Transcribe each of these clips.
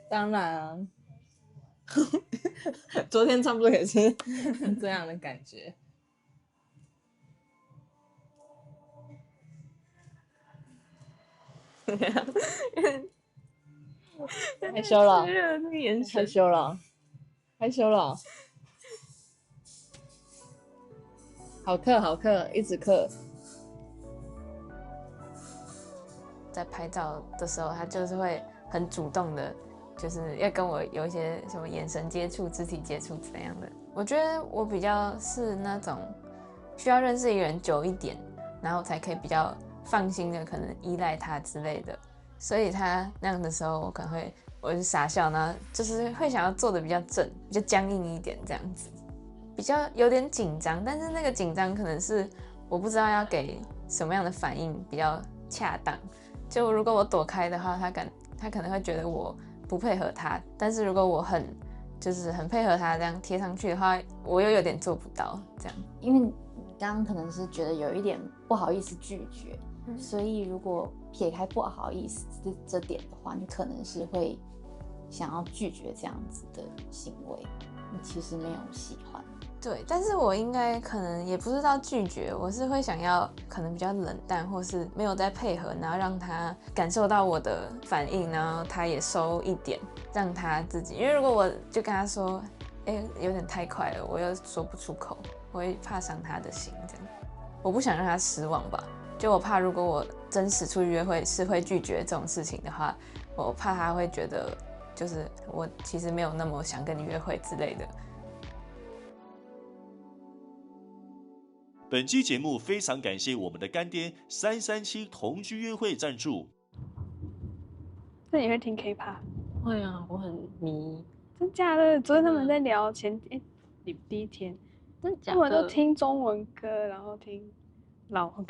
当然啊，昨天差不多也是这样的感觉。害羞了，那个眼神害羞了，害羞了。好课，好课，一直课。在拍照的时候，他就是会很主动的，就是要跟我有一些什么眼神接触、肢体接触怎样的。我觉得我比较是那种需要认识一个人久一点，然后才可以比较放心的可能依赖他之类的。所以他那样的时候，我可能会我就傻笑，然后就是会想要做的比较正、比较僵硬一点这样子，比较有点紧张，但是那个紧张可能是我不知道要给什么样的反应比较恰当。就如果我躲开的话，他可能会觉得我不配合他，但是如果我很配合他这样贴上去的话，我又有点做不到这样。因为你刚刚可能是觉得有一点不好意思拒绝，所以如果撇开不好意思这点的话，你可能是会想要拒绝这样子的行为，你其实没有喜欢。对，但是我应该可能也不是到拒绝，我是会想要可能比较冷淡，或是没有在配合，然后让他感受到我的反应，然后他也收一点，让他自己。因为如果我就跟他说，有点太快了，我又说不出口，我会怕伤他的心，这样。我不想让他失望吧，就我怕如果我真实出去约会是会拒绝这种事情的话，我怕他会觉得就是我其实没有那么想跟你约会之类的。本期节目非常感谢我们的干爹337同居约会赞助。那你会听 K-pop？ 会啊，我很迷。真假的？昨天他们在聊第一天，真假的？他们都听中文歌，然后听老歌。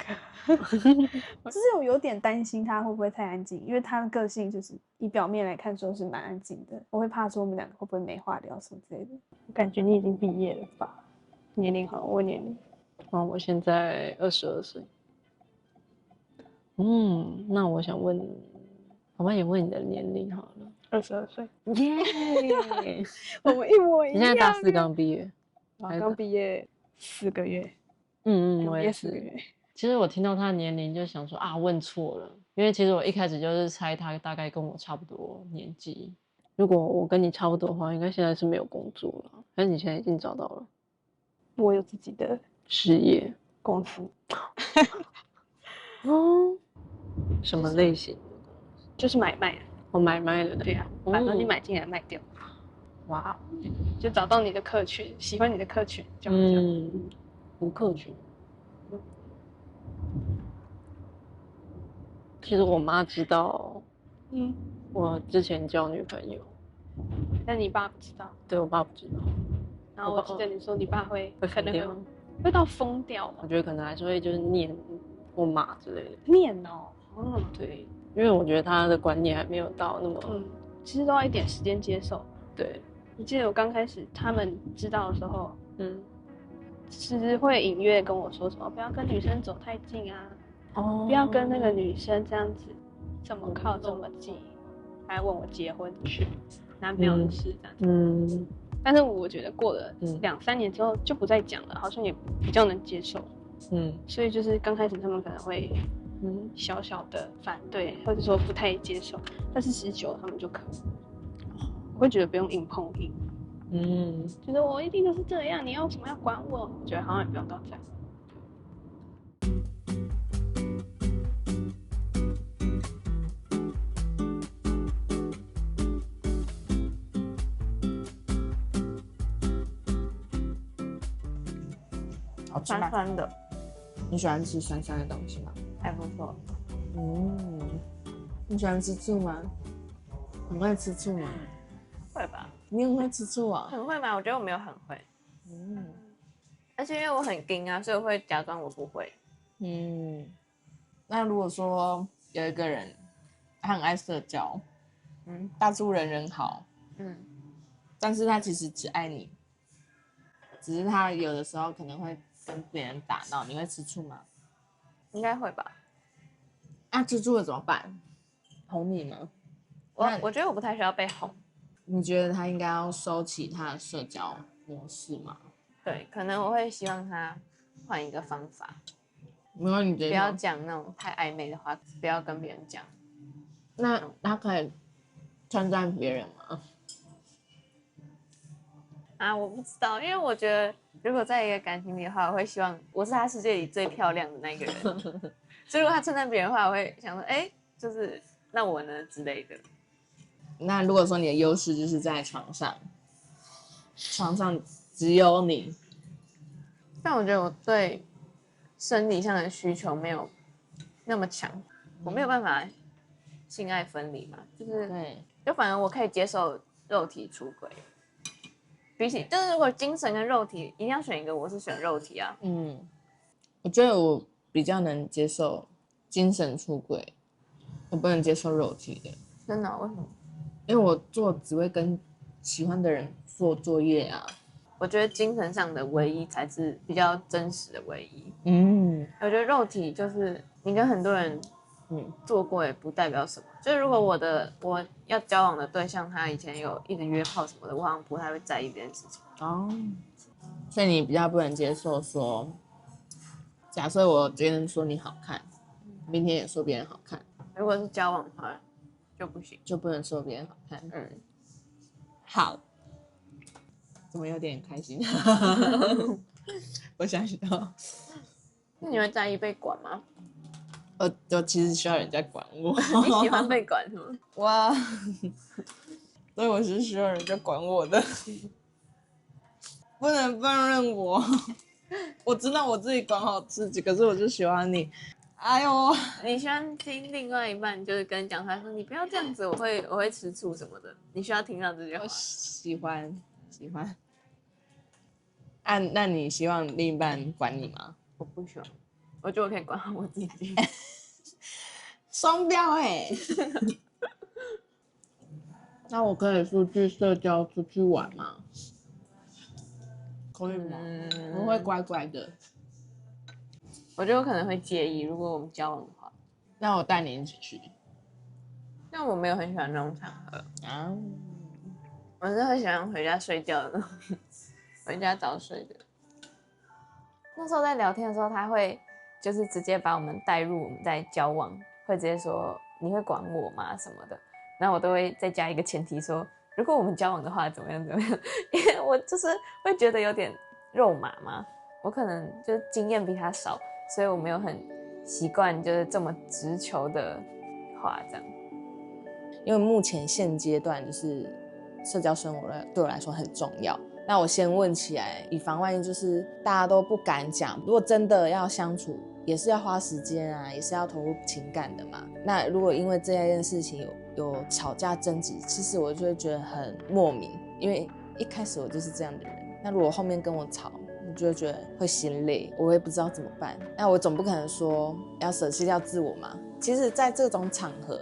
就是我有点担心他会不会太安静，因为他的个性就是以表面来看说是蛮安静的，我会怕说我们两个会不会没话聊什么之类的。我感觉你已经毕业了吧？年龄好，我年龄。我现在22岁。那我想问，好吧，也问你的年龄好了。22岁。耶！我们一模一样。你现在大4刚毕业？刚毕业4个月。我也是。4个月。其实我听到他的年龄就想说啊，问错了，因为其实我一开始就是猜他大概跟我差不多年纪。如果我跟你差不多的话，应该现在是没有工作了，还是你现在已经找到了？我有自己的事业公司。什么类型？就是买卖的。买卖的。对啊，把东西买进来卖掉。哇，就找到你的客群，喜欢你的客群，这样。客群。其实我妈知道，我之前交女朋友，但你爸不知道。对，我爸不知道。然后我记得你说你爸会可能掉，会到疯掉吗？我觉得可能还是会就是念我妈之类的。念哦。对，因为我觉得他的观念还没有到那么。其实都要一点时间接受。对。你记得我刚开始他们知道的时候，其实会隐约跟我说什么，不要跟女生走太近啊。不要跟那个女生这样子这么靠这么近，还问我结婚去男朋友的事这样子。但是我觉得过了2-3年之后就不再讲了，好像也比较能接受。所以就是刚开始他们可能会小小的反对，或者说不太接受，但是时久他们就可以。我会觉得不用硬碰硬。觉得我一定都是这样，你要什么要管我？我觉得好像也不用到这样。好吃吗？酸酸的。你喜欢吃酸酸的东西吗？还不错。你喜欢吃醋吗？很会吃醋吗？会吧。你很会吃醋啊？很会吗？我觉得我没有很会。而且因为我很硬啊，所以我会假装我不会。那如果说有一个人他很爱社交，大处人人好，但是他其实只爱你，只是他有的时候可能会跟别人打闹，你会吃醋吗？应该会吧。吃醋了怎么办？哄你吗？我觉得我不太需要被哄。你觉得他应该要收起他的社交模式吗？对，可能我会希望他换一个方法，没有你不要讲那种太暧昧的话，不要跟别人讲。那他可以称赞别人吗？啊，我不知道，因为我觉得如果在一个感情里的话，我会希望我是他世界里最漂亮的那个人。所以如果他称赞别人的话，我会想说，就是那我呢之类的。那如果说你的优势就是在床上只有你，但我觉得我对生理上的需求没有那么强，我没有办法性爱分离嘛，就反而我可以接受肉体出轨，比起就是如果精神跟肉体一定要选一个，我是选肉体啊。我觉得我比较能接受精神出轨，我不能接受肉体的。真的？为什么？因为我只会跟喜欢的人做作业啊。我觉得精神上的唯一才是比较真实的唯一。我觉得肉体就是你跟很多人做过也不代表什么。就是如果我要交往的对象他以前有一直约炮什么的，我好像不太会在意这件事情。所以你比较不能接受说，假设我今天说你好看，明天也说别人好看。如果是交往的话就不行，就不能说别人好看。好，怎么有点开心？我想到，那你会在意被管吗？我其实需要人家管我。你喜欢被管是吗？哇，所以我是需要人家管我的，不能放任我。我知道我自己管好自己，可是我就喜欢你。哎呦，你喜欢听另外一半就是跟你讲他说你不要这样子，我会吃醋什么的，你需要听到这句话？我喜欢。那你希望另一半管你吗？我不喜欢，我觉得我可以管好我自己。双标那我可以出去社交、出去玩吗？可以吗？我会乖乖的。我觉得我可能会介意，如果我们交往的话。那我带你一起去。但我没有很喜欢那种场合啊，我是很喜欢回家睡觉的那种，回家早睡的。那时候在聊天的时候，他会就是直接把我们带入我们在交往，会直接说你会管我吗什么的，然后我都会再加一个前提说，如果我们交往的话怎么样，因为我就是会觉得有点肉麻嘛，我可能就是经验比他少，所以我没有很习惯就是这么直球的话这样。因为目前现阶段就是社交生活对我来说很重要。那我先问起来，以防万一，就是大家都不敢讲。如果真的要相处，也是要花时间啊，也是要投入情感的嘛。那如果因为这件事情有吵架争执，其实我就会觉得很莫名，因为一开始我就是这样的人。那如果后面跟我吵，我就会觉得会心累，我也不知道怎么办。那我总不可能说要舍弃掉自我嘛。其实在这种场合，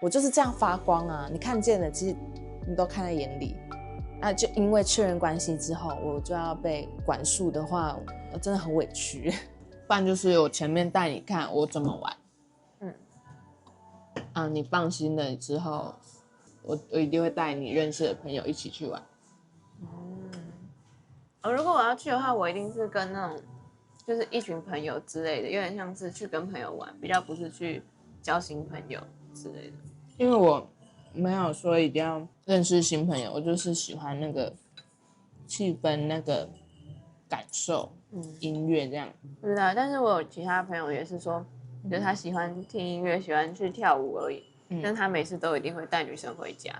我就是这样发光啊，你看见了，其实你都看在眼里。那就因为确认关系之后，我就要被管束的话，我真的很委屈。不然就是我前面带你看我怎么玩，你放心了之后，我一定会带你认识的朋友一起去玩。如果我要去的话，我一定是跟那种就是一群朋友之类的，有点像是去跟朋友玩，比较不是去交新朋友之类的。因为我没有说一定要认识新朋友，我就是喜欢那个气氛、那个感受，音乐这样。不知道，但是我有其他朋友也是说，就是他喜欢听音乐，喜欢去跳舞而已，但他每次都一定会带女生回家，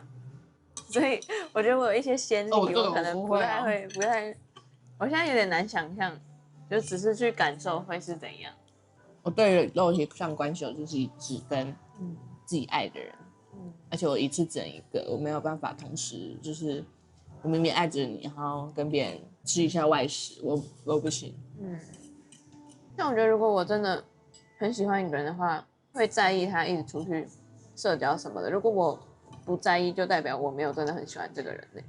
所以我觉得我有一些先例，我可能不太会，我现在有点难想象，就只是去感受会是怎样。我对肉体上关系，我就是只跟自己爱的人。而且我一次只能一个，我没有办法同时，就是我明明爱着你，然后跟别人吃一下外食，我不行。但我觉得如果我真的很喜欢一个人的话，会在意他一直出去社交什么的。如果我不在意，就代表我没有真的很喜欢这个人嘞。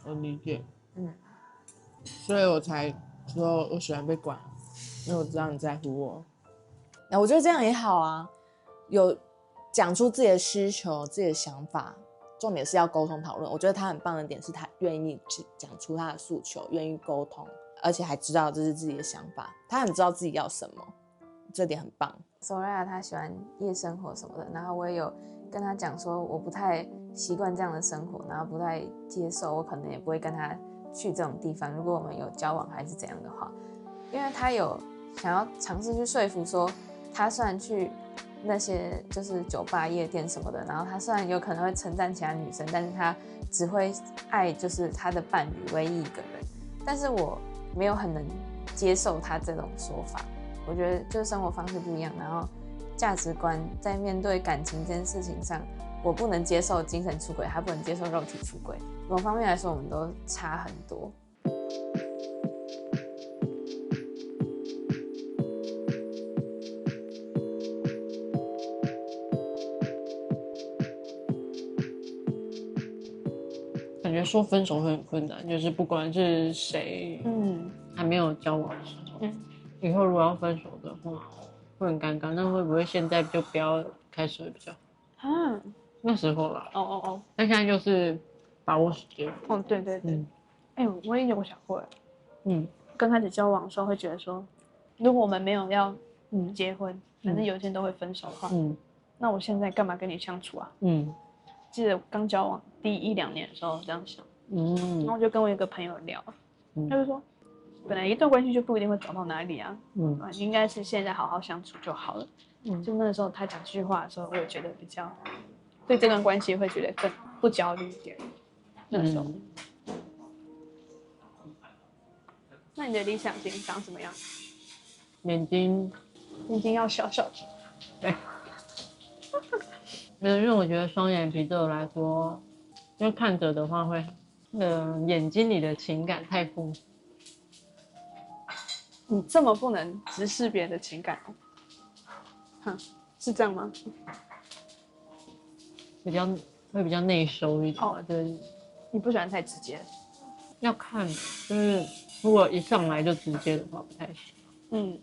我理解。所以我才说我喜欢被管，因为我知道你在乎我。那我觉得这样也好啊，讲出自己的需求、自己的想法，重点是要沟通讨论。我觉得他很棒的点是他愿意讲出他的诉求，愿意沟通，而且还知道这是自己的想法，他很知道自己要什么，这点很棒。Soraya 她喜欢夜生活什么的，然后我也有跟她讲说我不太习惯这样的生活，然后不太接受，我可能也不会跟她去这种地方。如果我们有交往还是怎样的话，因为她有想要尝试去说服说，她虽然去那些就是酒吧、夜店什么的，然后她虽然有可能会称赞其他女生，但是她只会爱就是她的伴侣唯一一个人。但是我没有很能接受她这种说法。我觉得就是生活方式不一样，然后价值观在面对感情这件事情上，我不能接受精神出轨，他不能接受肉体出轨，某方面来说我们都差很多。感觉说分手会很困难，就是不管是谁，还没有交往的时候，以后如果要分手的话，会很尴尬。那会不会现在就不要开始会比较好？那时候啦。但现在就是把握时间。对对对。我也有想过，刚开始交往的时候会觉得说，如果我们没有要结婚，反正有一天都会分手的话，那我现在干嘛跟你相处啊？记得刚交往第1-2年的时候这样想，然后我就跟我一个朋友聊，他就说，本来一段关系就不一定会走到哪里啊，应该是现在好好相处就好了。就那个时候他讲这句话的时候，我也觉得比较对这段关系会觉得更不焦虑一点。那时候，那你的理想型长什么样？眼睛要小小的。对。没有，因为我觉得双眼皮对我来说，因为看着的话会，眼睛里的情感太丰富。你这么不能直视别人的情感哦？是这样吗？会比较内收一点，就是你不喜欢太直接。要看，就是如果一上来就直接的话不太行。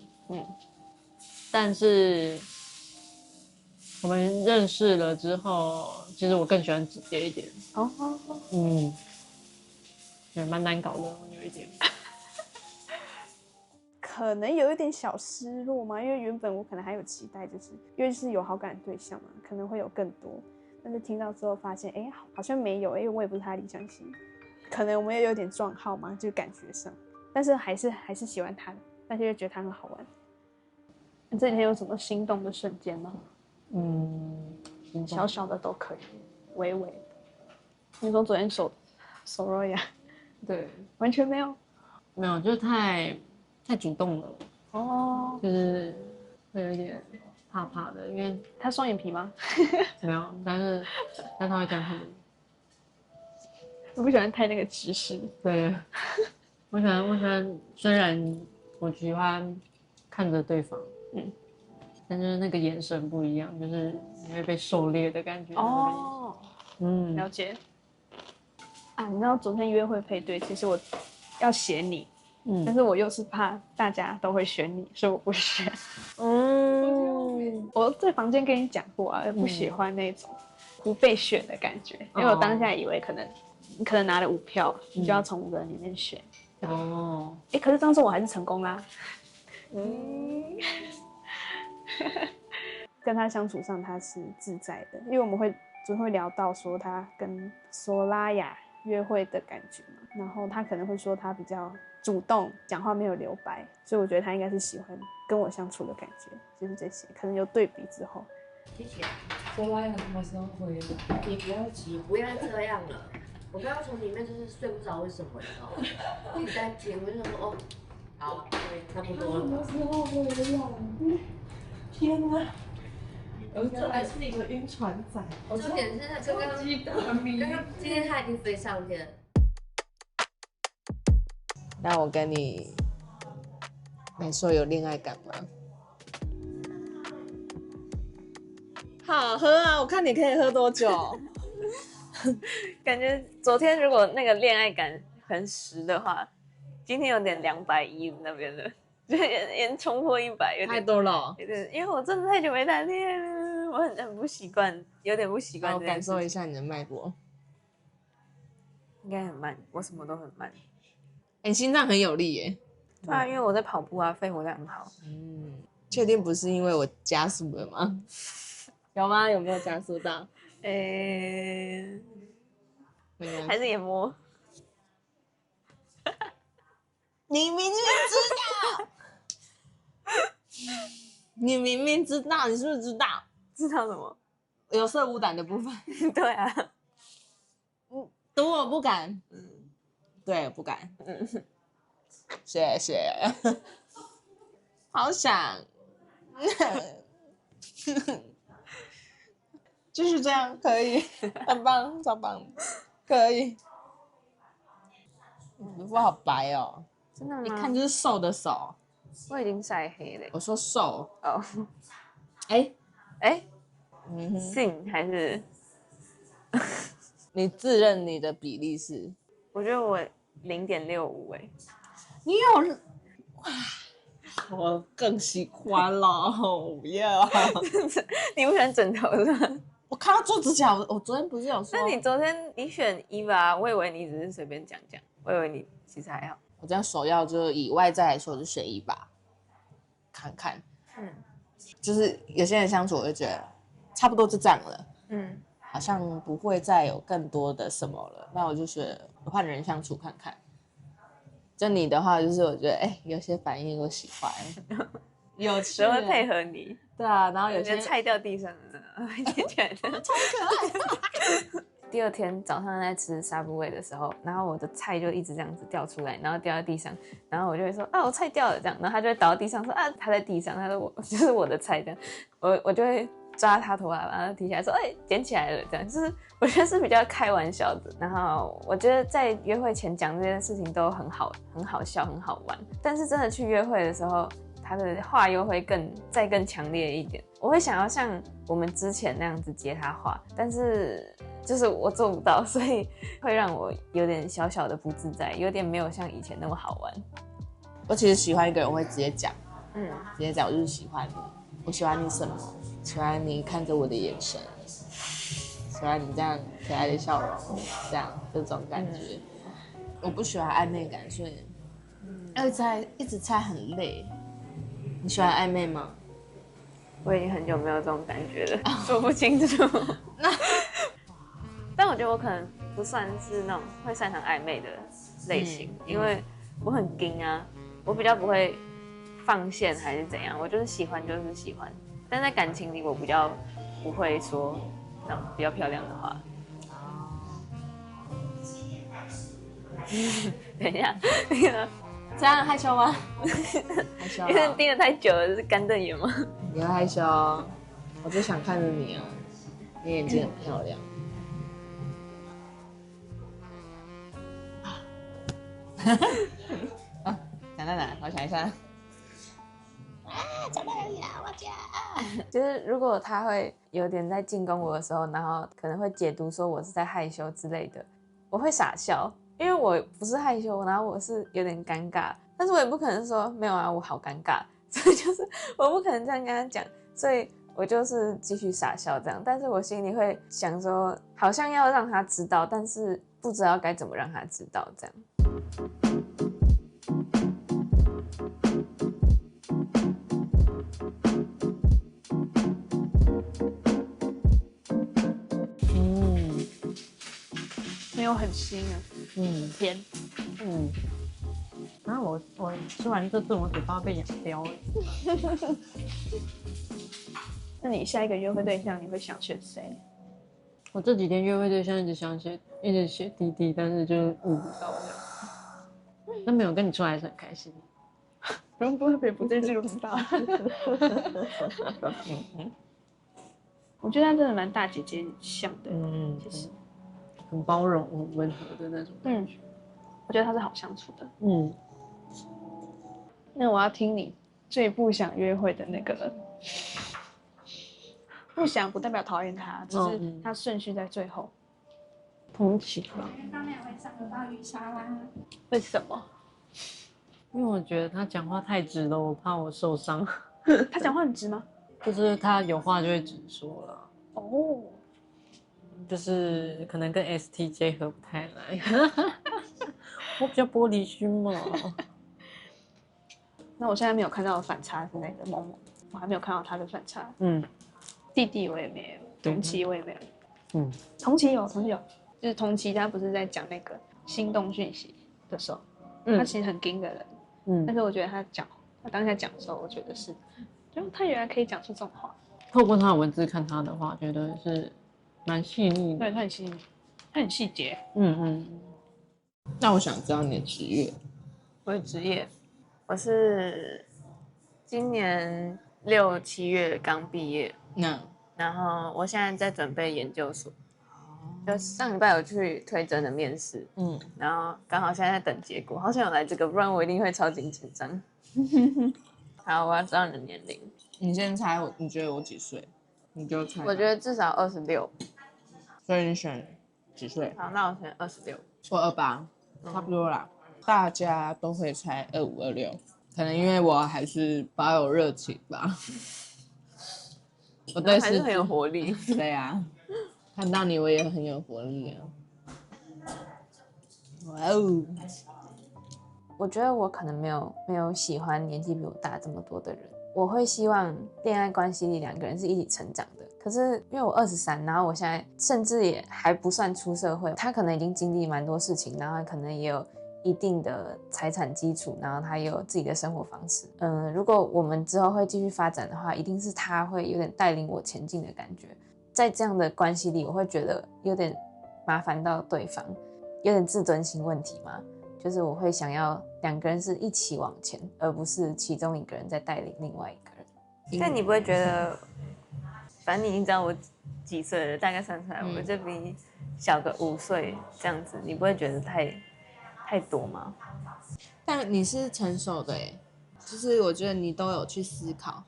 但是我们认识了之后，其实我更喜欢直接一点。对，蛮难搞的，有一点。可能有一点小失落嘛，因为原本我可能还有期待，就是因为是有好感的对象嘛，可能会有更多。但是听到之后发现，好像没有，因为我也不是他理想型，可能我们也有点撞号嘛，就感觉上，但是还是喜欢他的，但是又觉得他很好玩。你这几天有什么心动的瞬间吗？小小的都可以，微微。你说昨天Soraya，对，完全没有，没有，就是太主动了。就是会有一点怕怕的，因为他双眼皮吗？没有，但他会这样看你。我不喜欢太那个直视。对，我喜欢，虽然我喜欢看着对方，但是那个眼神不一样，就是你会被狩猎的感觉。了解。你知道昨天约会配对，其实我要选你，但是我又是怕大家都会选你，所以我不选。我在房间跟你讲过啊，不喜欢那种不被选的感觉，因为我当下以为你可能拿了5票，你就要从5个人里面选。可是当时我还是成功啦。跟他相处上他是自在的，因为我们总会聊到说他跟Soraya约会的感觉嘛，然后他可能会说他比较主动，讲话没有留白，所以我觉得他应该是喜欢跟我相处的感觉，就是这些，可能有对比之后。谢谢。Soraya什么时候回来？你不要急，不要这样了。我刚刚从里面就是睡不着，为什么你知道吗？一直在听，我就想说好，对，差不多了。什么时候回来？天哪！这还是一个晕船仔。重点是他刚刚今天他已经飞上天了。那我跟你来说有恋爱感吗？好喝啊！我看你可以喝多久？感觉昨天如果那个恋爱感很实的话，今天有点210那边的，就也冲破100，有点太多了。对，因为我真的太久没谈恋爱了，我很不习惯，有点不习惯。我感受一下你的脉搏，应该很慢，我什么都很慢。你心脏很有力耶。对啊，因为我在跑步啊，肺活量很好。确定不是因为我加速了吗？有吗？有没有加速到？还是也摸。你明明知道，你明明知道，你是不是知道？知道什么？有色无胆的部分。对啊。赌我不敢。对，不敢。谢谢。好想。继续这样可以，很棒，超棒，可以。皮肤好白哦，真的吗？一看就是瘦的手。我已经晒黑了。我说瘦哦。信还是？你自认你的比例是？我觉得我0.65哎。你有哇？我更喜欢了，不要。你不喜欢枕头是吗？我看到做指甲，我昨天不是有说？那你昨天你选1吧，我以为你只是随便讲讲，我以为你其实还好。我这样首要就以外在来说，就选1吧，看看。就是有些人相处，我就觉得差不多就这样了。好像不会再有更多的什么了。那我就觉得换人相处看看。就你的话，就是我觉得有些反应我喜欢，有趣，会配合你。对啊，然后有些菜掉地上了，捡起来的，超可爱。第2天早上在吃Subway的时候，然后我的菜就一直这样子掉出来，然后掉在地上，然后我就会说我菜掉了这样，然后他就会倒到地上说他在地上，他说就是我的菜这样，我就会抓他头发把他提起来说捡起来了这样，就是我觉得是比较开玩笑的。然后我觉得在约会前讲这件事情都很好笑很好玩，但是真的去约会的时候，他的话又会更强烈一点。我会想要像我们之前那样子接他话，但是就是我做不到，所以会让我有点小小的不自在，有点没有像以前那么好玩。我其实喜欢一个人，我会直接讲，直接讲我就是喜欢你，我喜欢你什么，喜欢你看着我的眼神，喜欢你这样可爱的笑容，这种感觉。我不喜欢暧昧感，所以一直猜很累。你喜欢暧昧吗？我已经很久没有这种感觉了，说不清楚。但我觉得我可能不算是那种会擅长暧昧的类型，因为我很硬啊，我比较不会放线还是怎样，我就是喜欢就是喜欢。但在感情里，我比较不会说那种比较漂亮的话。等一下，这样害羞吗？害羞、因为盯得太久了，是干瞪眼吗？你会害羞，我就想看着你啊，你眼睛很漂亮。讲到哪？我想一下。讲到哪里啊？我讲。就是如果他会有点在进攻我的时候，然后可能会解读说我是在害羞之类的，我会傻笑。因为我不是害羞，然后我是有点尴尬，但是我也不可能说没有啊，我好尴尬，所以就是我不可能这样跟他讲，所以我就是继续傻笑这样，但是我心里会想说，好像要让他知道，但是不知道该怎么让他知道这样。没有很腥啊，甜。然后我吃完这顿，我嘴巴被咬掉了。那你下一个约会对象你会想选谁？我这几天约会对象一直写滴滴，但是就是悟不到这样。那没有跟你出来还是很开心。不会不对，这个不知道。我觉得他真的蛮大姐姐像的，其实很包容、很温和的那种感觉。我觉得他是好相处的。那我要听你最不想约会的那个人。不想不代表讨厌他，只是他顺序在最后。同情吧。上面会上得到雨莎啦。为什么？因为我觉得他讲话太直了，我怕我受伤。他讲话很直吗？就是他有话就会直说了。哦，就是可能跟 STJ 合不太来。我比较玻璃心嘛。那我现在没有看到的反差是那个萌萌，我还没有看到他的反差。弟弟我也没有，同期我也没有。同期有，就是同期他不是在讲那个心动讯息的时候，他其实很硬的人，但是我觉得他当下讲的时候，我觉得是，就他原来可以讲出这种话。透过他的文字看他的话，觉得是蛮细腻的。对，他很细腻，他很细节。那我想知道你的职业。我的职业，我是今年6、7月刚毕业，然后我现在在准备研究所。就上礼拜有去推甄的面试，然后刚好现在在等结果，好想有来这个，不然我一定会超级紧张。好，我要知道你的年龄。你先猜你觉得我几岁？你就猜。我觉得至少26。所以你选几岁？好，那我选26。我28，差不多啦。大家都会猜25、26，可能因为我还是保有热情吧。我对还是很有活力。对啊，看到你我也很有活力啊。哇哦！我觉得我可能没有喜欢年纪比我大这么多的人。我会希望恋爱关系里2个人是一起成长的。可是因为我23，然后我现在甚至也还不算出社会，他可能已经经历蛮多事情，然后他可能也有一定的财产基础，然后他也有自己的生活方式。如果我们之后会继续发展的话，一定是他会有点带领我前进的感觉。在这样的关系里，我会觉得有点麻烦到对方，有点自尊心问题嘛。就是我会想要2个人是一起往前，而不是其中一个人在带领另外一个人。但你不会觉得，反正你已经知道我几岁了，大概算出来，我就比你小个5岁这样子，你不会觉得太多吗？但你是成熟的耶，就是我觉得你都有去思考，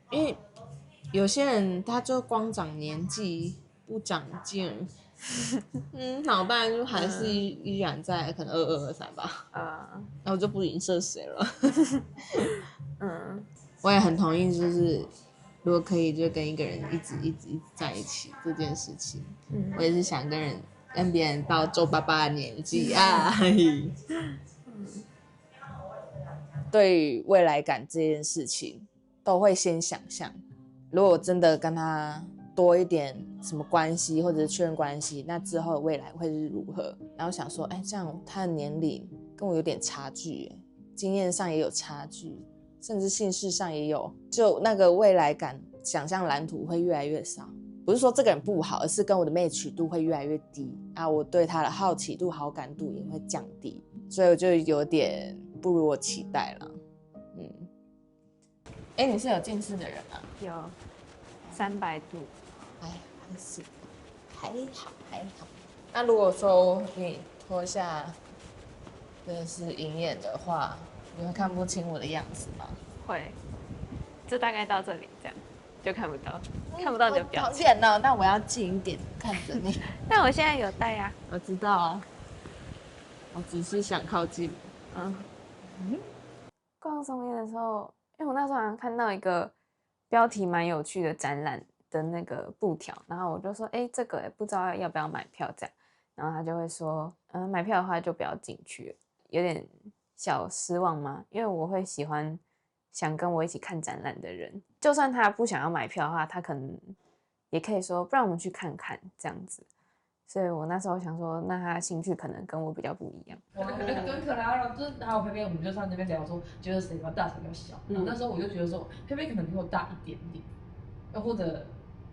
因为有些人他就光长年纪不长进。脑袋就还是依然在可能22、23吧。那我就不影射谁了。我也很同意，就是如果可以，就跟一个人一直在一起这件事情。我也是想跟别人到周爸爸的年纪啊。对于未来感这件事情，都会先想象，如果真的跟他多一点什么关系或者是确认关系，那之后的未来会是如何？然后想说，这样他的年龄跟我有点差距，经验上也有差距，甚至姓氏上也有，就那个未来感想象蓝图会越来越少。不是说这个人不好，而是跟我的match度会越来越低啊，我对他的好奇度、好感度也会降低，所以我就有点不如我期待了。你是有近视的人吗？有300度。还好。那如果说你脱下就是银眼的话，你会看不清我的样子吗？会，就大概到这里这样，就看不到你的表情。好远哦，那我要近一点看着你。但我现在有戴啊。我知道啊，我只是想靠近。逛松烟的时候，因为我那时候好像看到一个标题蛮有趣的展览的那个布条，然后我就说，这个不知道要不要买票这样，然后他就会说，买票的话就不要进去了，有点小失望嘛，因为我会喜欢想跟我一起看展览的人，就算他不想要买票的话，他可能也可以说，不然我们去看看这样子。所以我那时候想说，那他兴趣可能跟我比较不一样。我跟可拉就是还有佩佩，我们就上那边聊说，觉得谁比较大，谁比较小。那时候我就觉得说，佩佩可能比我大一点点，又或者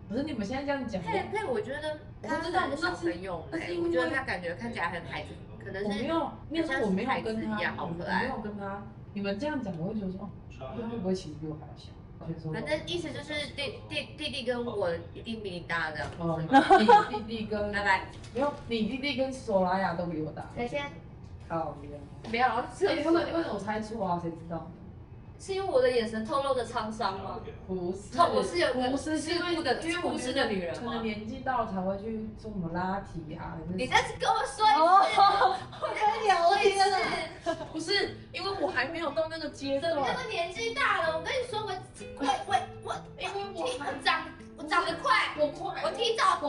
不是你们现在这样讲。佩，我觉得他是小朋友嘞，我觉得他感觉看起来很孩子，可能是我没有跟他，好可爱。我没有跟他，你们这样讲，我会觉得说，会不会其实比我还要小？反正意思就是弟弟跟我一定比你大的。弟弟跟拜拜。没有，你弟弟跟索拉雅都比我大。谁先？靠不要。为什么我猜错啊？谁知道？是因为我的眼神透露着沧桑吗？不是，我是有个是因为朴实的女人可能年纪到了才会去做什么拉提啊。你再跟我说一次，我跟聊一次。不是，因为我还没有到那个阶段。怎么那么年纪大了？我跟你说，我，因为我提早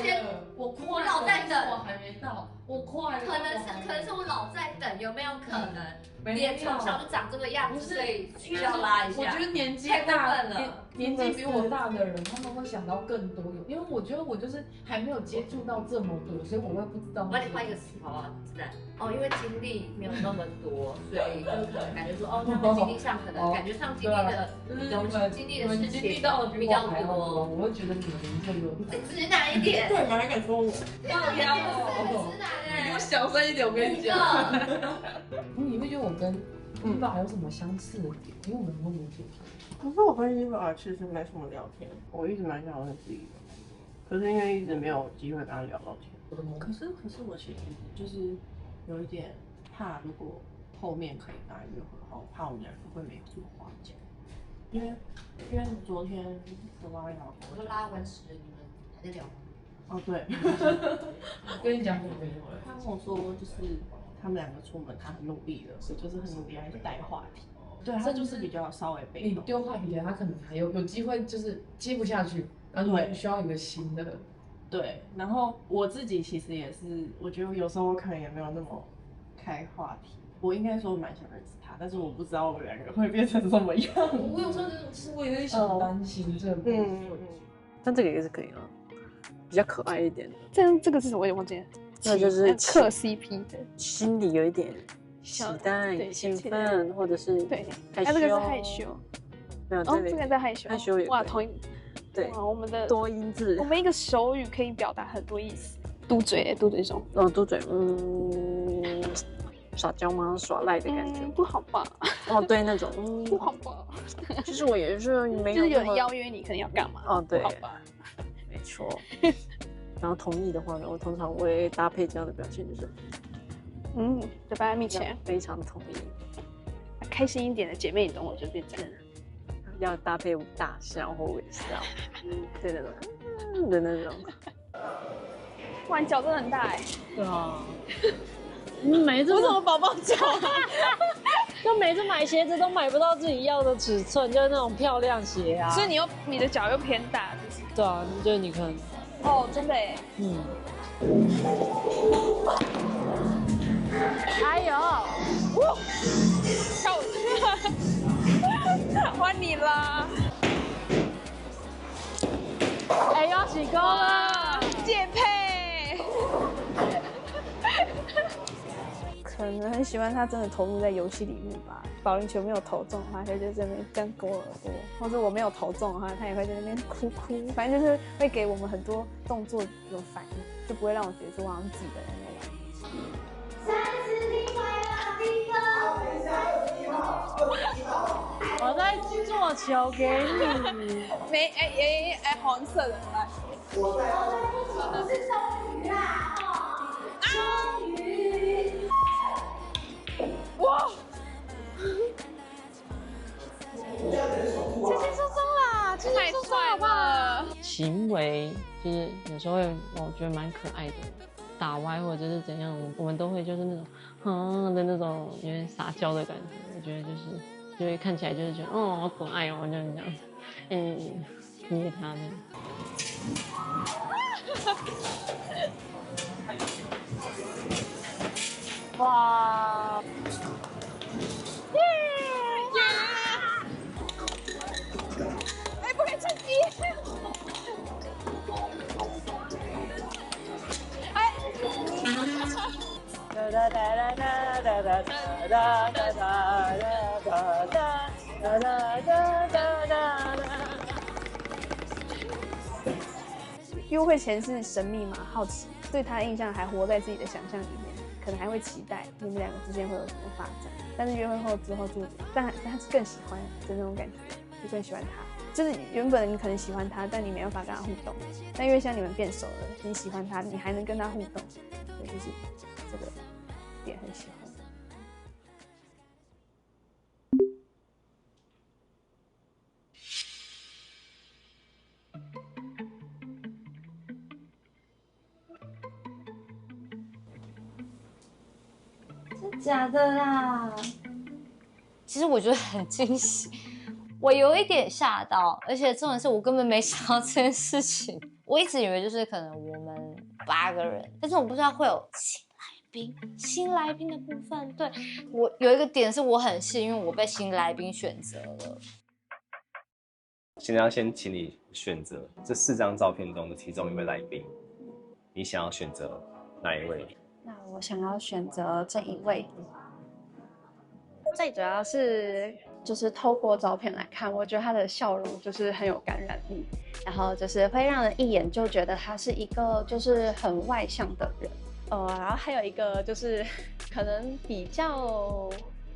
先，我老在等，我还没到，我快了。可能是我老在等，有没有可能？脸从小就长这个样子，所以需要拉一下。我觉得年纪大年纪比我大的人，他们会想到更多，因为我觉得我就是还没有接触到这么多，所以我会不知道。我帮你换一个词好不好？自然哦，因为经历没有那么多，所以就可能感觉说哦，他们经历上可能感觉上经历的东西、经历的事情比较多，我会觉得你们这个直男一点。对，还敢说我？不要直男哎，你给我小声一点，我跟你讲。你会觉得我跟伊爸还有什么相似的点？因为我们都没见过。可是我跟伊爸其实没什么聊天，我一直蛮想认识伊爸，可是因为一直没有机会跟他聊到天。可是我其实就是有一点怕，如果后面可以跟他约会的话，我怕我们两个会没有什么话讲，因为昨天跟妈聊，我说拉完时你们还在聊吗？哦对，我跟你讲，我没有了。他跟我说就是他们两个出门，他很努力的，就是很努力在带话题。对，他就是比较稍微被动。你丢话题给他，可能还有机会就是接不下去，然后你需要一个新的。对，然后我自己其实也是，我觉得有时候我可能也没有那么开话题。我应该说蛮想认识他，但是我不知道我们两个会变成什么样。我有时候是我有点小担心这部分。但这个也是可以啊，比较可爱一点的。这个是什么？我也忘记了。那就是嗑 CP 的，心里有一点期待、兴奋，或者是对，害羞。这个是害羞。没有，这个在害羞。害羞也哇，同一。对，我们的多音字，我们一个手语可以表达很多意思。嘟嘴中，嘟嘴，撒娇吗？耍赖的感觉，不好吧？哦，对，那种，不好吧？其实我也是没有，就是有人邀约你，可能要干嘛？哦，对，好吧，没错。然后同意的话呢，我通常会搭配这样的表情，就是，嘴巴密切，非常同意。开心一点的姐妹，你懂我就变这样。要搭配大笑或微笑，对那种，的那种。哇，你脚真的很大哎。对啊。每次我怎么宝宝脚啊？就每次买鞋子都买不到自己要的尺寸，就是那种漂亮鞋啊。所以你的脚又偏大，就是。对啊，就是你可能。哦，真的哎。哎呦！跳换你啦！哎，要起钩了，剑配。可能很喜欢他真的投入在游戏里面吧。保龄球没有投中的话，他就在那边这样勾耳朵；或者我没有投中的话，他也会在那边哭。反正就是会给我们很多动作有反应，就不会让我觉得说我好像自己的人在玩。30题快乐，第一个。我在做球给你。黄色的来。我是终于啦！终于。哇！轻轻松松啦，太帅了！行为就是有时候会，我觉得蛮可爱的，打歪或者是怎样，我们都会就是那种的那种有点撒娇的感觉。我觉得就会看起来就是觉得好可爱哦，就是这样，捏他的。哇！不可以趁机！约会前是神秘嘛，好奇，对他的印象还活在自己的想象里面，可能还会期待你们两个之间会有什么发展。但是约会后之后就，但他是更喜欢的那种感觉，就更喜欢他。就是原本你可能喜欢他，但你没有办法跟他互动。但因为现在你们变熟了，你喜欢他，你还能跟他互动，所以就是这个点很喜欢。真假的啦？其实我觉得很惊喜，我有一点吓到，而且重点是我根本没想到这件事情。我一直以为就是可能我们8个人，但是我不知道会有新来宾的部分。对，我有一个点是我很幸运，我被新来宾选择了。现在要先请你选择这4张照片中的其中一位来宾，你想要选择哪一位？那我想要选择这一位。最主要是就是透过照片来看，我觉得他的笑容就是很有感染力，然后就是会让人一眼就觉得他是一个就是很外向的人。然后还有一个就是可能比较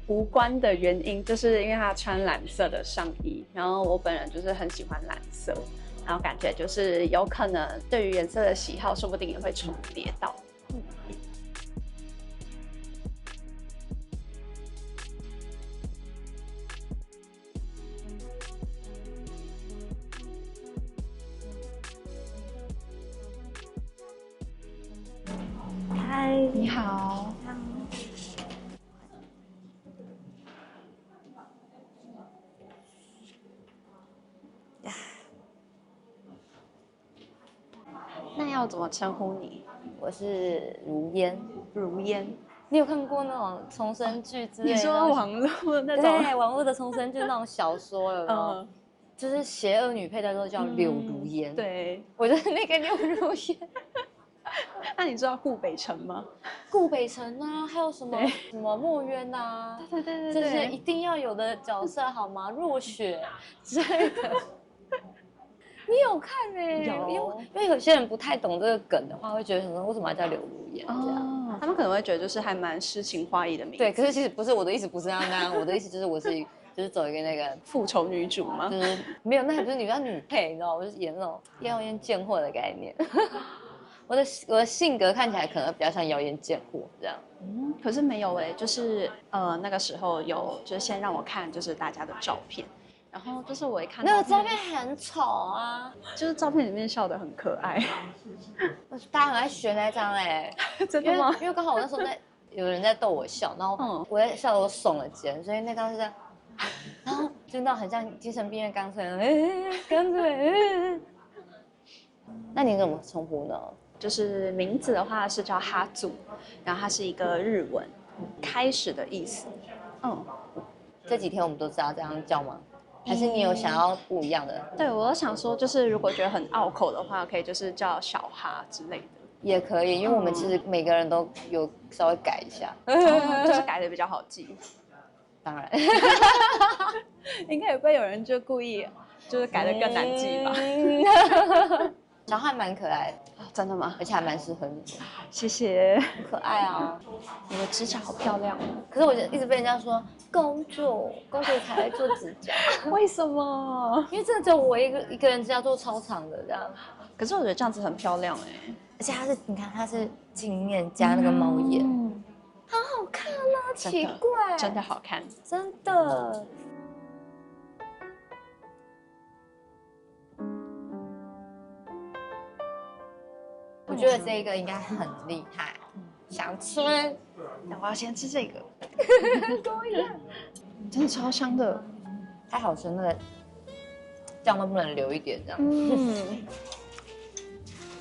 无关的原因，就是因为他穿蓝色的上衣，然后我本人就是很喜欢蓝色，然后感觉就是有可能对于颜色的喜好，说不定也会重叠到。嗨，你好。那要怎么称呼你？我是如烟。如烟，你有看过那种重生剧之类的？你说网络那种？对，网络的重生剧那种小说有没有？就是邪恶女配的都叫柳如烟。对，我就是那个柳如烟。那你知道顾北辰吗？顾北辰啊，还有什么墨渊啊，对，这些一定要有的角色好吗？若雪之类的。你有看欸？因为有些人不太懂这个梗的话，会觉得说为什么要叫柳如烟这样？他们可能会觉得就是还蛮诗情画意的名字。对，可是其实不是，我的意思不是那样，我的意思就是就是走一个那个复仇女主吗？就是没有，那还不是女配，你知道，我就是演那种妖艳贱货的概念。我的性格看起来可能比较像妖艳贱货这样。可是没有就是那个时候有就是先让我看就是大家的照片。然后就是我一看那个照片很丑啊，就是照片里面笑得很可爱，大家很爱学那张真的吗？因为刚好我那时候有人在逗我笑，然后我在笑得我耸了肩，所以那张是这样，然后就那种很像精神病院刚出来，刚出来。那你怎么称呼呢？就是名字的话是叫哈祖，然后它是一个日文，开始的意思。这几天我们都知道这样叫吗？还是你有想要不一样的？对，我想说，就是如果觉得很拗口的话，可以就是叫小哈之类的，也可以，因为我们其实每个人都有稍微改一下，就是改的比较好记。当然，应该也不会有人就故意就是改的更难记吧？小哈蛮可爱的，真的吗？而且还蛮适合你的，谢谢，很可爱啊！你的指甲好漂亮哦。可是我一直被人家说公主才会做指甲，为什么？因为真的只有我一个人指甲做超长的这样。可是我觉得这样子很漂亮而且你看它是镜面加那个猫眼，好好看啊！奇怪，真的好看，真的。我觉得这个应该很厉害，想吃。那我要先吃这个。跟我一样，真的超香的，太好吃，那个酱都不能留一点这样。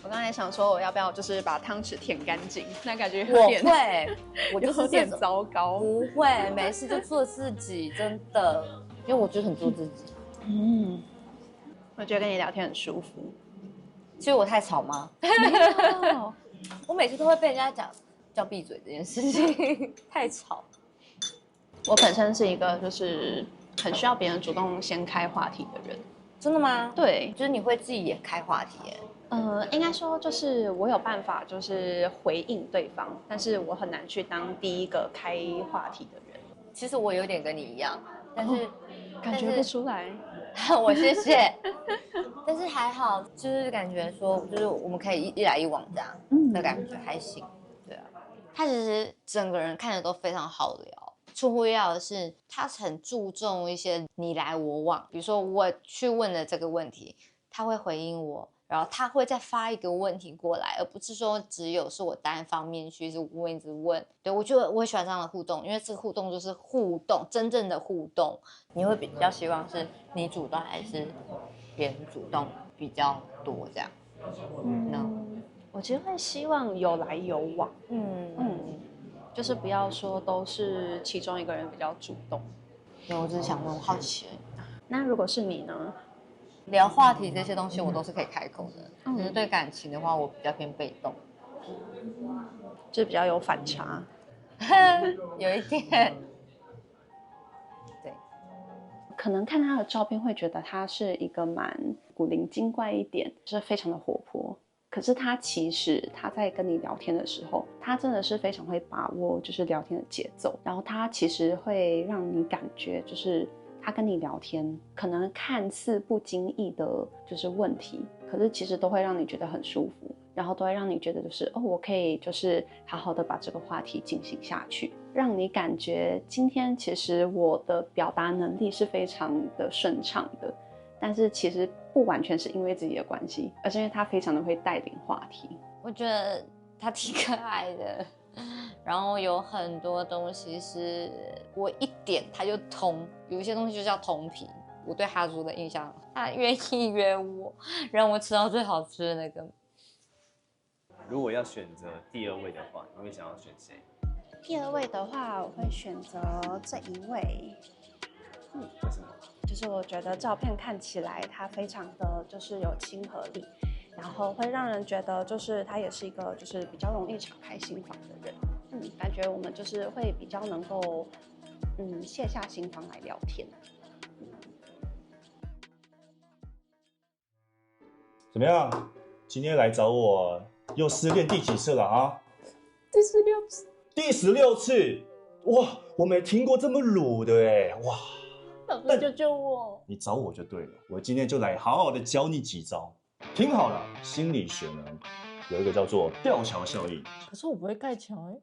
我刚才想说，我要不要就是把汤匙舔干净？那感觉我会，我就是有点糟糕。不会，没事就做自己，真的，因为我就是很做自己。我觉得跟你聊天很舒服。其实我太吵吗？没有，我每次都会被人家叫闭嘴这件事情，太吵。我本身是一个就是很需要别人主动先开话题的人。真的吗？对，就是你会自己也开话题耶。应该说就是我有办法就是回应对方，但是我很难去当第一个开话题的人。其实我有点跟你一样，但是感觉不出来。我谢谢，但是还好，就是感觉说，就是我们可以一来一往这样的感觉还行，对啊。他其实整个人看着都非常好聊，出乎意料的是，他很注重一些你来我往，比如说我去问了这个问题，他会回应我，然后他会再发一个问题过来，而不是说只有是我单方面去一直问。对，我觉得我喜欢这样的互动，因为这个互动就是互动，真正的互动。你会比较希望是你主动还是别人主动比较多这样？我其实会希望有来有往，就是不要说都是其中一个人比较主动。我只是想问，好奇而已。那如果是你呢？聊话题这些东西我都是可以开口的，可是对感情的话，我比较偏被动，就是比较有反差，有一点。对，可能看他的照片会觉得他是一个蛮古灵精怪一点，就是非常的活泼。可是他其实他在跟你聊天的时候，他真的是非常会把握就是聊天的节奏，然后他其实会让你感觉就是他跟你聊天，可能看似不经意的就是问题，可是其实都会让你觉得很舒服，然后都会让你觉得就是我可以就是好好的把这个话题进行下去，让你感觉今天其实我的表达能力是非常的顺畅的。但是其实不完全是因为自己的关系，而是因为他非常的会带领话题。我觉得他挺可爱的，然后有很多东西是我一点他就通，有一些东西就叫通皮。我对哈猪的印象，他愿意约我，让我吃到最好吃的那个。如果要选择第2位的话，你会想要选谁？第2位的话，我会选择这一位。为什么？就是我觉得照片看起来他非常的就是有亲和力，然后会让人觉得就是他也是一个就是比较容易敞开心房的人。感觉我们就是会比较能够卸下心防来聊天。怎么样？今天来找我又失恋第几次了啊？第16次。第16次？哇，我没听过这么鲁的哎！哇！老师救救我！你找我就对了，我今天就来好好的教你几招。听好了，心理学呢有一个叫做吊桥效应。可是我不会盖桥哎。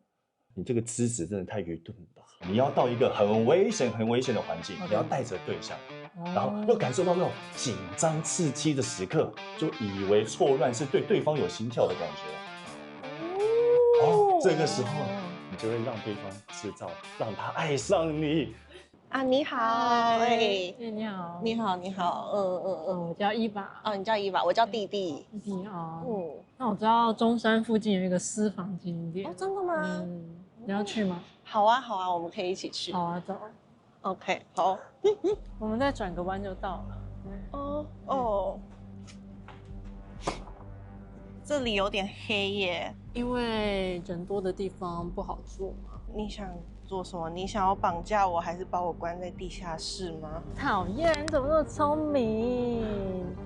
你这个姿势真的太愚钝了吧！你要到一个很危险的环境，你要带着对象，然后又感受到那种紧张刺激的时刻，就以为错乱是对对方有心跳的感觉。这个时候你就会让对方制造，让他爱上你。你好，你好，你好，你好，我叫伊娃，你叫伊娃，我叫弟弟，你好，那我知道中山附近有一个私房景点，真的吗？你要去吗？好啊，好啊，我们可以一起去。好啊，走。OK， 好，我们再转个弯就到了。这里有点黑耶，因为人多的地方不好坐嘛。你想做什么？你想要绑架我，还是把我关在地下室吗？讨厌，你怎么那么聪明？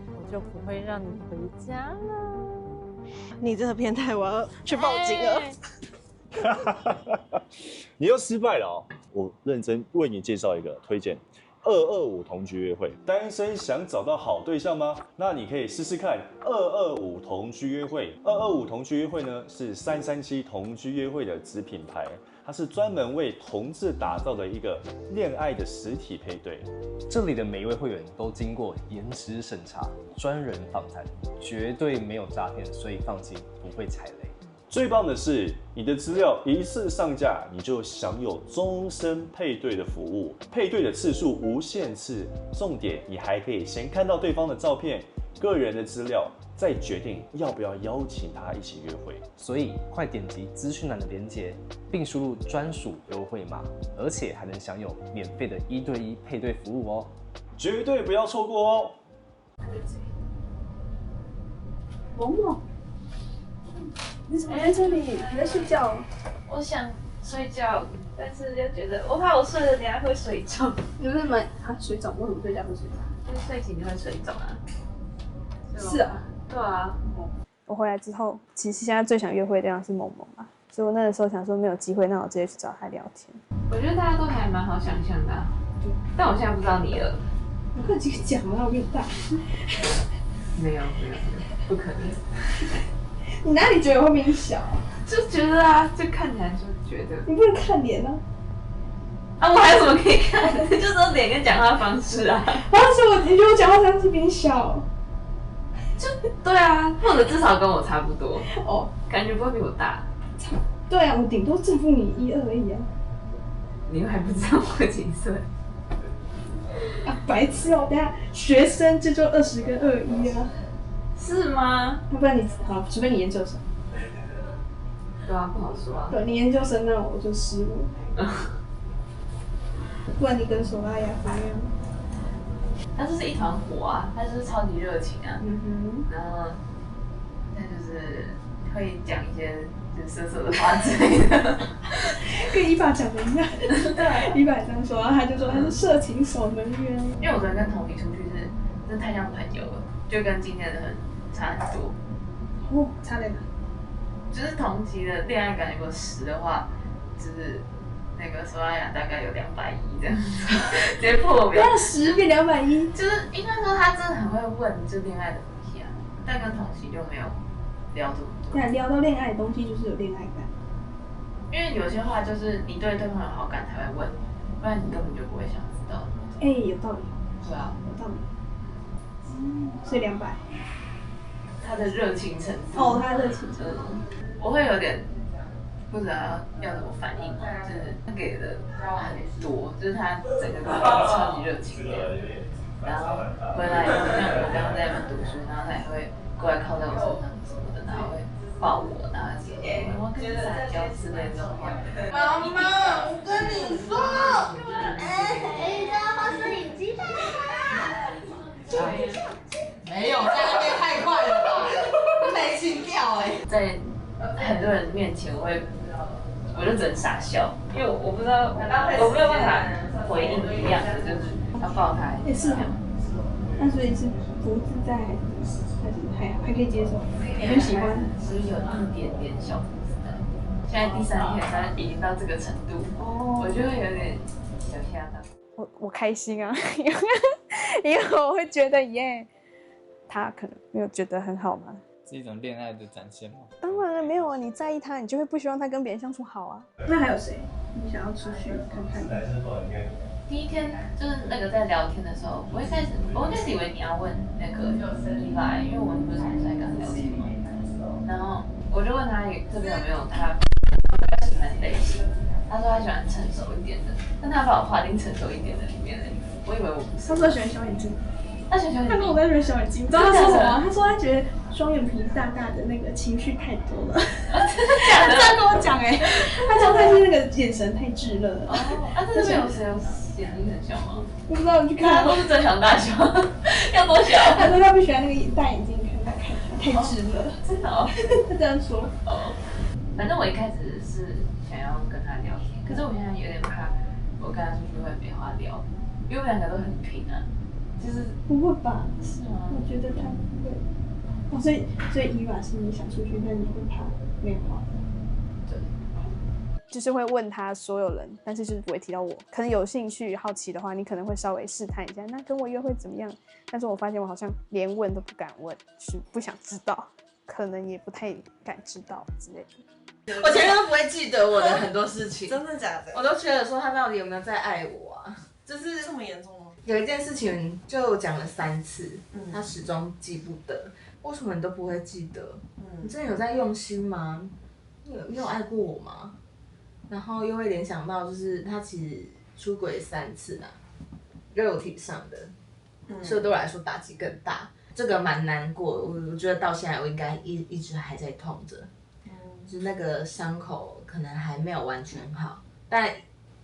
我就不会让你回家了。你这个变态，我要去报警了。你又失败了哦！我认真为你介绍一个推荐，225同居约会。单身想找到好对象吗？那你可以试试看225同居约会。225同居约会呢是337同居约会的子品牌，它是专门为同志打造的一个恋爱的实体配对。这里的每一位会员都经过颜值审查、专人访谈，绝对没有诈骗，所以放心，不会踩雷。最棒的是，你的资料一次上架，你就享有终身配对的服务，配对的次数无限次。重点，你还可以先看到对方的照片、个人的资料，再决定要不要邀请他一起约会。所以快点击资讯栏的连结，并输入专属优惠码，而且还能享有免费的1对1配对服务哦，绝对不要错过哦！萌萌。你怎么在这里？你在睡觉？我想睡觉，但是又觉得我怕我睡了等下会水肿。你为什么水肿？为什么睡觉会水肿？就是睡醒就会水肿啊。是啊。对啊。我回来之后，其实现在最想约会的地方是萌萌吧，所以我那个时候想说没有机会，那我直接去找他聊天。我觉得大家都还蛮好想象的但我现在不知道你了。我快直接讲了，我变大。没有，不可能。你哪里觉得我会比你小？就觉得啊，就看起来就觉得。你不能看脸啊！我还有什么可以看？就只有脸跟讲话方式啊。你觉得我讲话方式比你小？就对啊，或者至少跟我差不多。感觉不会比我大。对啊，我顶多正负你1、2而已啊。你还不知道我几岁？白痴哦！等下学生这就20跟21啊。是吗？要不然你好，除非你研究生。对啊，不好说啊。对你研究生，那我就失误。不然你跟索拉雅怎么样？他就是一团火啊，他就是超级热情啊。然后他就是会讲一些就是色色的话之类的，跟伊爸讲的一样。对，伊爸这样说，然后他就说他是色情守门员。因为我昨天跟同理出去是真的太像朋友了，就跟今天的人差很多。哦，差在哪？就是同期的恋爱感如果10的话，就是那个索拉雅大概有210这样子，直接破我表。10变210，就是应该说他真的很会问就恋爱的东西啊，但跟同期就没有聊这么多。对，聊到恋爱的东西就是有恋爱感。因为有些话就是你对对方有好感才会问，不然你根本就不会想知道。哎，有道理。对啊，有道理。所以200。他的热情程度。哦，他的热情程度。我会有点不知道要怎么反应，就是他给的很多，就是他整个过程超级热情的，然后回来以后，像我刚刚在那边读书，然后他也会过来靠在我身上什么的，然后会抱我，然后说我跟你撒娇之类这种话。妈妈，我跟你说，你知道吗？摄影机在哪？没有，在那边太快了吧，没心跳哎。在很多人面前，我就只能傻笑，因为我不知道，我没有办法回应一样的，就是要抱他。也是啊，那所以是不自在还是还可以接受，很喜欢，是有一点点小不自在。现在第3天，他已经到这个程度，我就会有点小吓到。我开心啊，因为我会觉得耶，他可能没有觉得很好吗？是一种恋爱的展现吗？当然了，没有啊，你在意他，你就会不希望他跟别人相处好啊。那还有谁？你想要出去看看？第一天就是那个在聊天的时候，我一开始以为你要问那个伊娃，因为我们不是常在跟他聊天嘛，然后我就问他这边有没有他喜欢的类型，他说他喜欢成熟一点的，但他把我划进成熟一点的里面了，我以为我不是。他说他喜欢小眼睛。他喜欢小眼睛。他跟我在说小眼睛，你知道他说什么吗？他说他觉得双眼皮大大的那个情绪太多了。真的假的？他这样跟我讲哎，他说他是那个眼神太炙热了。这边有谁有眼睛很小吗？我不知道，你去看。都是正常大小，要多小？他说他不喜欢那个大眼睛，看太炙热。真的哦。他这样说。反正我一开始是想要跟他聊天，可是我现在有点怕，我跟他出去会没话聊，因为我们2个都很平啊。就是不会吧？是吗？我觉得他不会。哦，所以伊娃是你想出去，但你会怕没有话。对。就是会问他所有人，但是就是不会提到我。可能有兴趣、好奇的话，你可能会稍微试探一下，那跟我约会怎么样？但是我发现我好像连问都不敢问，就是不想知道，可能也不太敢知道之类的。我前面都不会记得我的很多事情，真的假的？我都觉得说他到底有没有在爱我啊？就是这么严重吗？有一件事情就讲了3次，他始终记不得。为什么你都不会记得？你真的有在用心吗？你有爱过我吗？然后又会联想到，就是他其实出轨3次啊，肉体上的，所以对我来说打击更大。这个蛮难过，我觉得到现在我应该一直还在痛着，就是那个伤口可能还没有完全好，但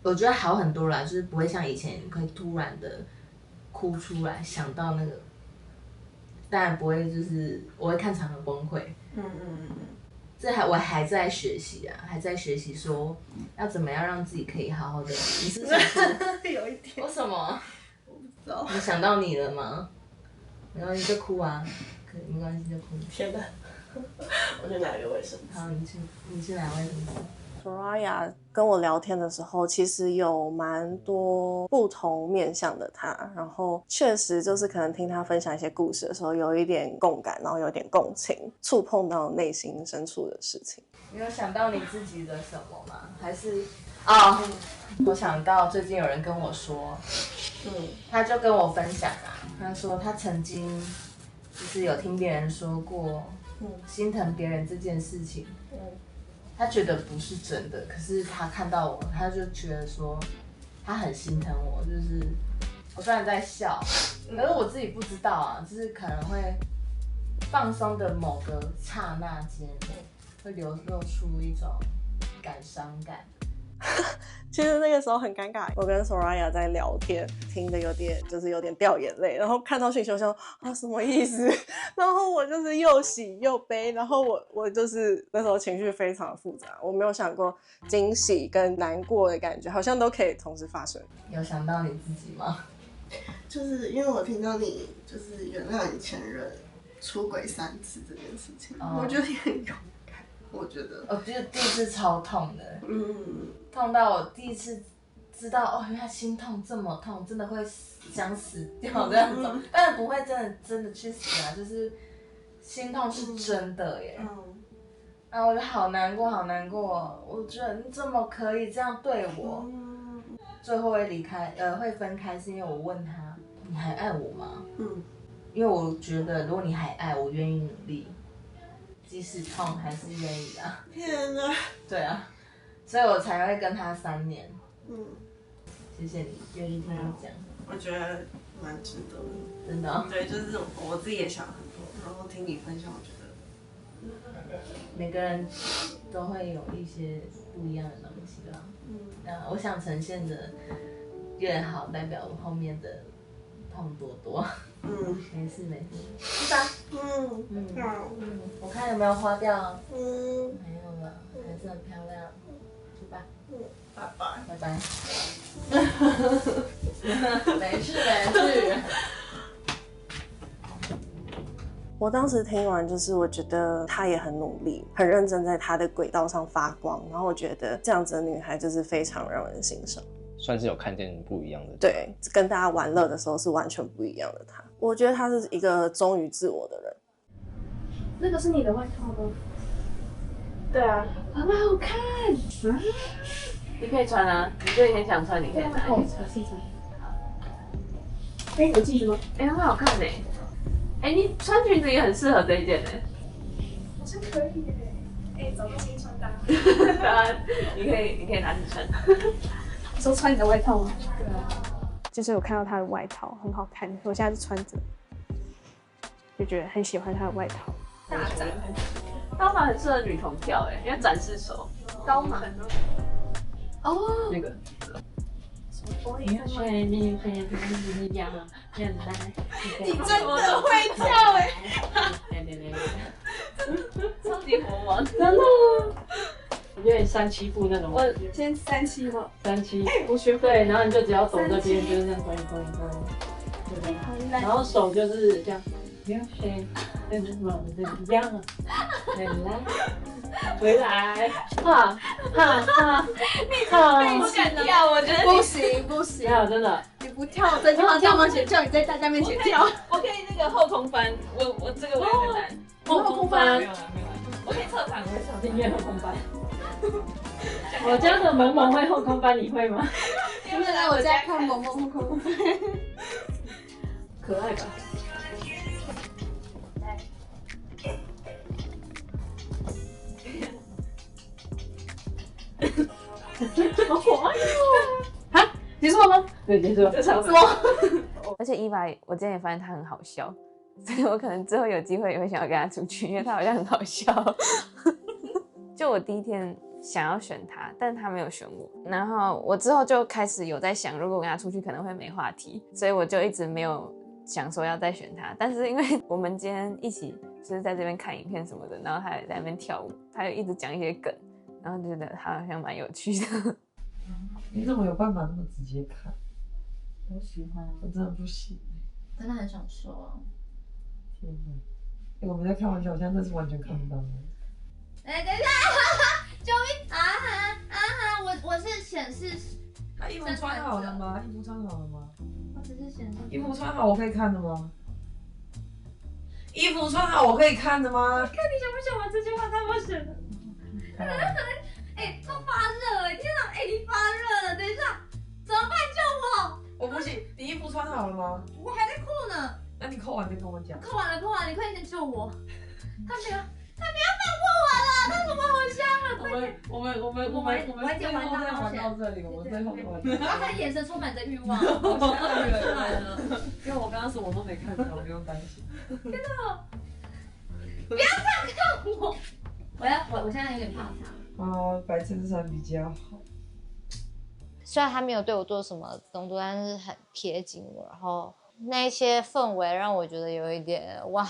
我觉得好很多啦，就是不会像以前可以突然的哭出来，想到那个，当然不会，就是我会看场的崩溃。我还在学习啊，还在学习说要怎么样让自己可以好好的。你是想有一点。为什么？我不知道。你想到你了吗？然后你就哭啊，可没关系就哭。天哪！我去拿一个卫生纸。好，你去拿卫生纸。Soraya 跟我聊天的时候，其实有蛮多不同面向的他，然后确实就是可能听他分享一些故事的时候，有一点共感，然后有点共情，触碰到内心深处的事情。你有想到你自己的什么吗？还是我想到最近有人跟我说，他就跟我分享啊，他说他曾经就是有听别人说过，心疼别人这件事情。他觉得不是真的，可是他看到我，他就觉得说他很心疼我，就是我虽然在笑，可是我自己不知道啊，就是可能会放松的某个刹那间，会流露出一种感伤感。其实那个时候很尴尬，我跟 Soraya 在聊天，听得有点掉眼泪，然后看到讯息我想啊什么意思？然后我就是又喜又悲，然后我就是那时候情绪非常复杂，我没有想过惊喜跟难过的感觉好像都可以同时发生。有想到你自己吗？就是因为我听到你就是原谅你前任出轨3次这件事情，我觉得你很勇敢。我觉得，我觉得第一次超痛的，痛到我第一次知道哦，原来心痛这么痛，真的会想死掉这样子，但不会真的去死啊，就是心痛是真的耶。啊，我就好难过，好难过，我觉得你怎么可以这样对我？最后会会分开，是因为我问他，你还爱我吗？因为我觉得如果你还爱我，愿意努力。即使痛还是愿意啊！天哪！对啊，所以我才会跟他3年。谢谢你愿意听我讲，我觉得蛮值得的。真的、哦？对，就是我自己也想很多，然后听你分享，我觉得每个人都会有一些不一样的东西啦。那我想呈现的越好，代表我后面的痛多多。没事，是吧？我看有没有花掉？没有了，还是很漂亮。去吧。拜拜。没事。我当时听完，就是我觉得她也很努力，很认真在她的轨道上发光，然后我觉得这样子的女孩就是非常让人欣赏。算是有看见不一样的，对，跟大家玩乐的时候是完全不一样的她。我觉得她是一个忠于自我的人。那个是你的外套吗？对啊，很好看。你可以穿啊，你最近想穿，你可以穿。我试穿。有镜子吗？很好看呢。你穿裙子也很适合这一件呢。好像可以耶。早就新穿搭。你可以拿去穿。你说穿你的外套吗？对啊，就是我看到他的外套很好看，我现在是穿着，就觉得很喜欢他的外套。大展，刀马很适合女童跳因为展示手。刀马。哦。那个。你真的会跳超级火王，真的。有点3-7步那种。我先3-7吗？3-7。我学对，然后你就只要走这边，就是这样走，对。然后手就是这样，不要学，跟什么一样啊。回来，哈，你不敢跳，我觉得不行，真的。你不跳，在大家面前跳，你在大家面前跳。我可以那个后空翻，我这个我也很难。后空翻，我可以侧躺，我想音乐后空翻。我家的萌萌会后空翻，你会吗？你们来我家看萌萌后空翻，可爱吧？好可爱哦！结束了吗？对，结束了。什么？而且伊娃，我之前也发现她很好笑，所以我可能之后有机会也会想要跟她出去，因为她好像很好笑。就我第一天想要选她，但是她没有选我，然后我之后就开始有在想，如果我跟她出去可能会没话题，所以我就一直没有想说要再选她。但是因为我们今天一起就是在这边看影片什么的，然后她也在那边跳舞，她就一直讲一些梗。然后觉得他好像蛮有趣的。你怎么有办法那么直接看？我喜欢，我真的不行。真的很享受啊！天哪！我们在开玩笑，我现在真是完全看不到。等一下，救命！我是显示。他衣服穿好了吗？衣服穿好了吗？我只是显示。衣服穿好，我可以看的吗？衣服穿好，我可以看的吗？看你想不想把这句话当我选的？他发热了！天哪！你发热了！等一下，怎么办？救我！我不行，你衣服穿好了吗？我还在扣呢。那你扣完再跟我讲。扣完了，你快点救我！他不要放过我了！他怎么好香啊！快点！我们最后再玩到这里，我们最后玩。他眼神充满着欲望，我出来了。因为我刚刚什么都没看到，不用担心。真的。不要这样看我。我现在有点怕他。哦，白衬衫比较好。虽然他没有对我做什么动作，但是很贴近我，然后那一些氛围让我觉得有一点哇，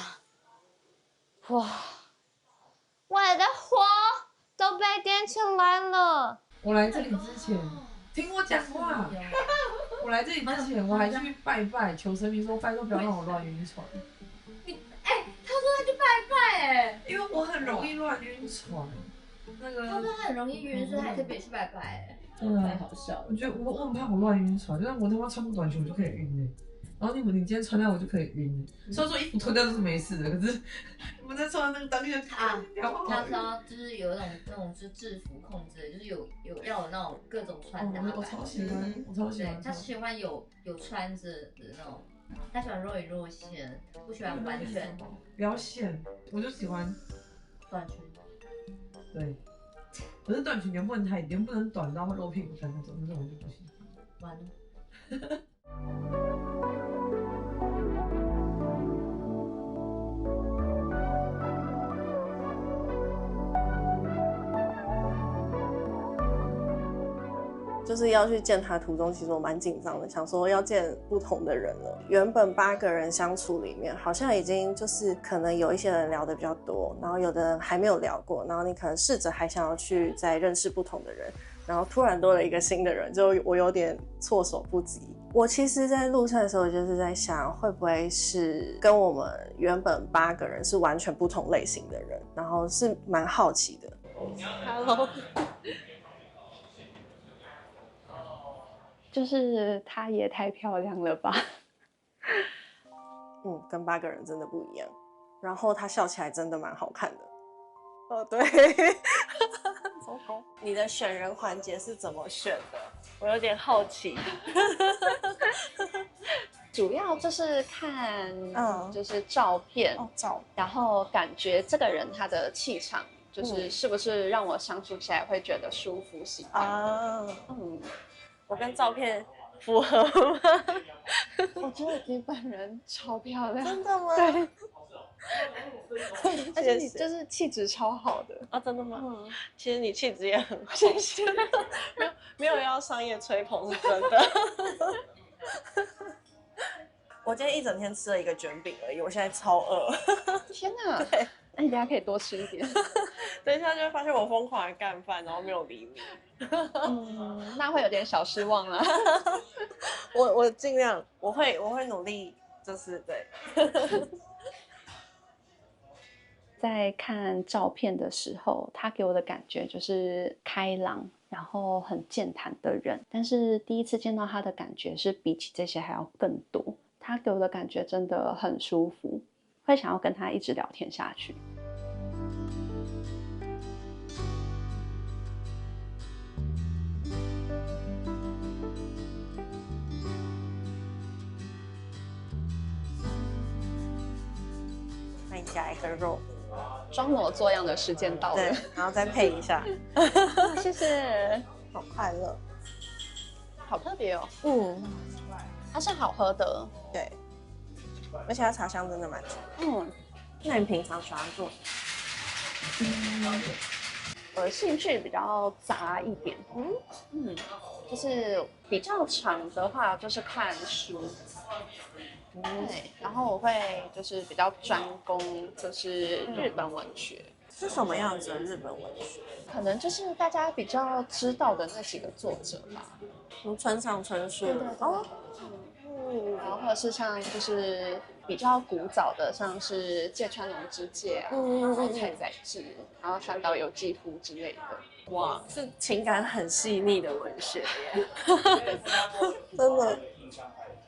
我的火都被点起来了。我来这里之前，听我讲话。我来这里之前，我还去拜拜，求神明说拜托不要让我乱晕船。他说他去拜拜因为我很容易乱晕船。那个他说他很容易晕，所以他特别去拜拜太好笑了。我觉得我很怕我乱晕船，就是我他妈穿个短裙我就可以晕然后你今天穿那我就可以晕虽然说衣服脱掉都是没事的，可是我们在穿那个当下那时候就是有那种就是制服控制，就是有要有那种各种穿搭。我超喜欢，我超喜欢。他喜欢有穿着的那种，他喜欢若隐若现，不喜欢完全不要线，我就喜欢短裙。对，可是短裙也不能太短，不能短到露屁股的那种，那种我就不行。完了。就是要去见他途中，其实我蛮紧张的，想说要见不同的人了。原本8个人相处里面，好像已经就是可能有一些人聊得比较多，然后有的人还没有聊过，然后你可能试着还想要去再认识不同的人，然后突然多了一个新的人，就我有点措手不及。我其实在路上的时候，就是在想，会不会是跟我们原本8个人是完全不同类型的人，然后是蛮好奇的。Hello。就是她也太漂亮了吧？跟8个人真的不一样。然后她笑起来真的蛮好看的。哦，对。糟糕，你的选人环节是怎么选的？我有点好奇。主要就是看，就是照片，然后感觉这个人他的气场，就是是不是让我相处起来会觉得舒服喜欢啊？我跟照片符合吗？我觉得你本人超漂亮。真的吗？对。而且你就是气质超好的啊！真的吗？其实你气质也很好。谢谢。没有要商业吹捧，是真的。我今天一整天吃了一个卷饼而已，我现在超饿。天哪！对。那你等一下可以多吃一点。等一下就会发现我疯狂的干饭，然后没有理你。那会有点小失望了。我尽量，我会努力，就是对。在看照片的时候，他给我的感觉就是开朗，然后很健谈的人。但是第一次见到他的感觉是比起这些还要更多。他给我的感觉真的很舒服，会想要跟他一直聊天下去。那你加一个肉。装模作样的时间到了，对，然后再配一下。谢谢，好快乐，好特别哦。它是好喝的，对，而且它茶香真的蛮重。那你平常喜欢做？我的兴趣比较杂一点，就是比较长的话就是看书。对，然后我会就是比较专攻就是日本文学。是什么样子的日本文学？可能就是大家比较知道的那几个作者吧，如村上春树。然后或者是像就是比较古早的，像是芥川龙之介啊，然后太宰治，然后三岛由纪夫之类的。哇，是情感很细腻的文学耶。真的。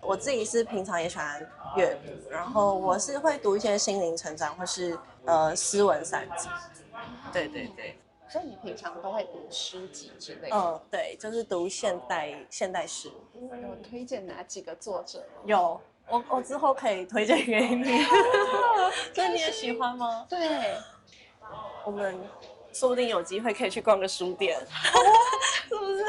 我自己是平常也喜欢阅读，然后我是会读一些心灵成长或是诗文散集。对对对。所以你平常都会读诗集之类的？对，就是读现代诗。有推荐哪几个作者吗？有，我之后可以推荐给你。所以你也喜欢吗？对，我们说不定有机会可以去逛个书店，是不是？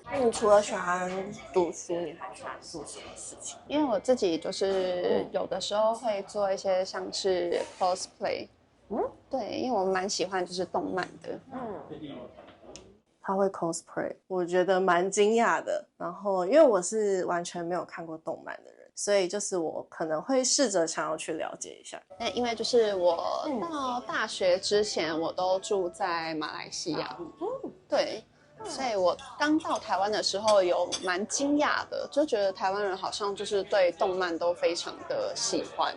那你除了喜欢读书，你还喜欢做什么事情？因为我自己就是有的时候会做一些像是 cosplay，对，因为我蛮喜欢就是动漫的。他会 cosplay， 我觉得蛮惊讶的。然后因为我是完全没有看过动漫的人，所以就是我可能会试着想要去了解一下。因为就是我到大学之前，我都住在马来西亚。对。所以我刚到台湾的时候有蛮惊讶的，就觉得台湾人好像就是对动漫都非常的喜欢，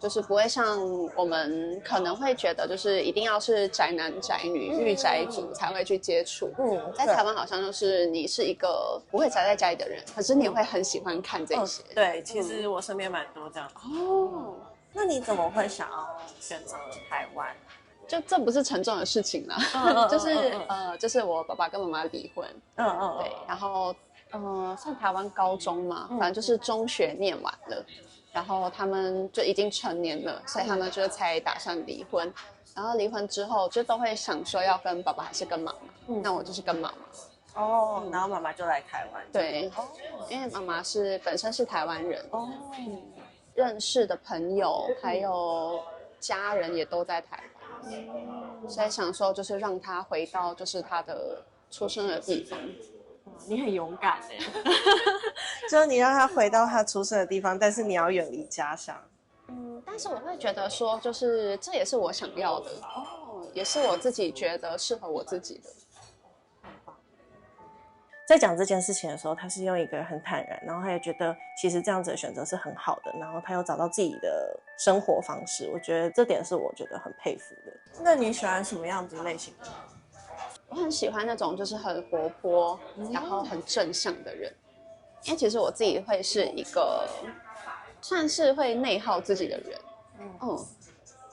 就是不会像我们可能会觉得就是一定要是宅男宅女、御宅族才会去接触。在台湾好像就是你是一个不会宅在家里的人，可是你会很喜欢看这些。对，其实我身边蛮多这样。那你怎么会想要选择台湾？就这不是沉重的事情啦，就是我爸爸跟妈妈离婚，对，然后算台湾高中嘛，反正就是中学念完了，然后他们就已经成年了，所以他们就才打算离婚，然后离婚之后就都会想说要跟爸爸还是跟妈妈，那我就是跟妈妈。然后妈妈就来台湾。对，因为妈妈本身是台湾人，认识的朋友还有家人也都在台湾。所以想说就是让他回到就是他的出生的地方。你很勇敢耶就是你让他回到他出生的地方，但是你要远离家乡。但是我会觉得说就是这也是我想要的，也是我自己觉得适合我自己的。在讲这件事情的时候，他是用一个很坦然，然后他也觉得其实这样子的选择是很好的，然后他又找到自己的生活方式，我觉得这点是我觉得很佩服的。那你喜欢什么样子类型的？我很喜欢那种就是很活泼，然后很正向的人，因为其实我自己会是一个算是会内耗自己的人，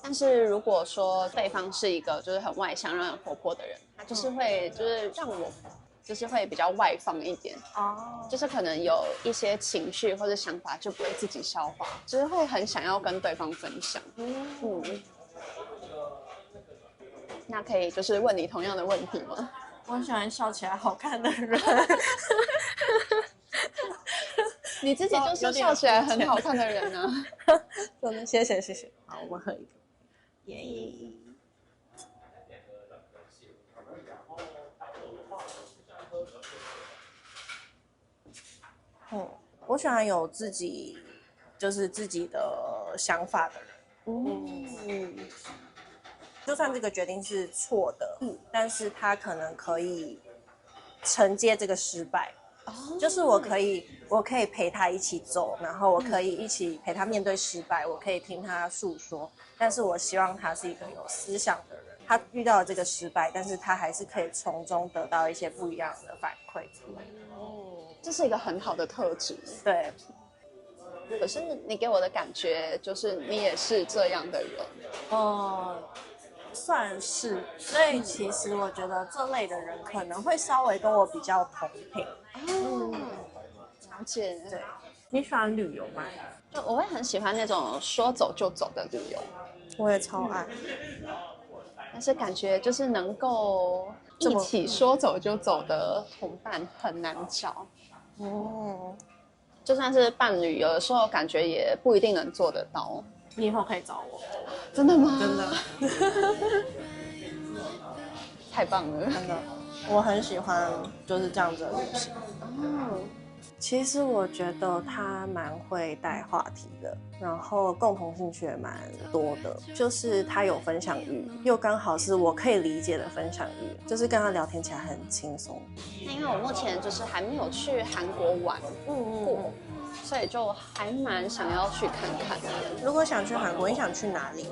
但是如果说对方是一个就是很外向、很活泼的人，他就是会就是让我。就是会比较外放一点就是可能有一些情绪或者想法就不会自己消化，就是会很想要跟对方分享。那可以就是问你同样的问题吗？我很喜欢笑起来好看的人你自己就是笑起来很好看的人啊真的，谢谢。好，我们喝一个。耶。我喜欢有自己的想法的人。就算这个决定是错的，但是他可能可以承接这个失败。就是我可以陪他一起走，然后我可以一起陪他面对失败，我可以听他诉说，但是我希望他是一个有思想的人。他遇到了这个失败，但是他还是可以从中得到一些不一样的反馈之类的。这是一个很好的特质。对。可是你给我的感觉就是你也是这样的人。算是。所以其实我觉得这类的人可能会稍微跟我比较同频。了解。对。你喜欢旅游吗？就我会很喜欢那种说走就走的旅游。我也超爱。但是感觉就是能够一起说走就走的同伴很难找。就算是伴侣，有的时候感觉也不一定能做得到。你以后可以找我。真的吗？真的。太棒了。真的，我很喜欢就是这样子的旅行。其实我觉得他蛮会带话题的，然后共同兴趣也蛮多的，就是他有分享欲，又刚好是我可以理解的分享欲，就是跟他聊天起来很轻松。因为我目前就是还没有去韩国玩过，所以就还蛮想要去看看的。如果想去韩国，你想去哪里？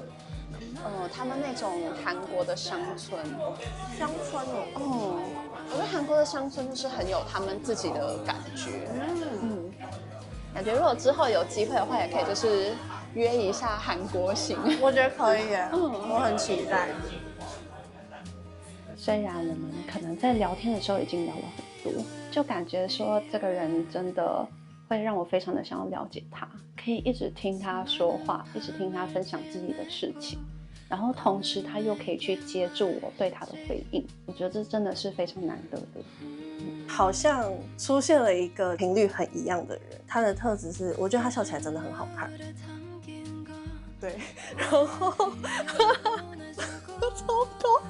他们那种韩国的乡村。乡村哦。我觉得韩国的乡村就是很有他们自己的感觉。感觉如果之后有机会的话，也可以就是约一下韩国行。我觉得可以耶。我很期待。虽然我们可能在聊天的时候已经聊了很多，就感觉说这个人真的会让我非常的想要了解他，可以一直听他说话，一直听他分享自己的事情。然后同时他又可以去接住我对他的回应，我觉得这真的是非常难得的。好像出现了一个频率很一样的人，他的特质是，我觉得他笑起来真的很好看。对，然后超高。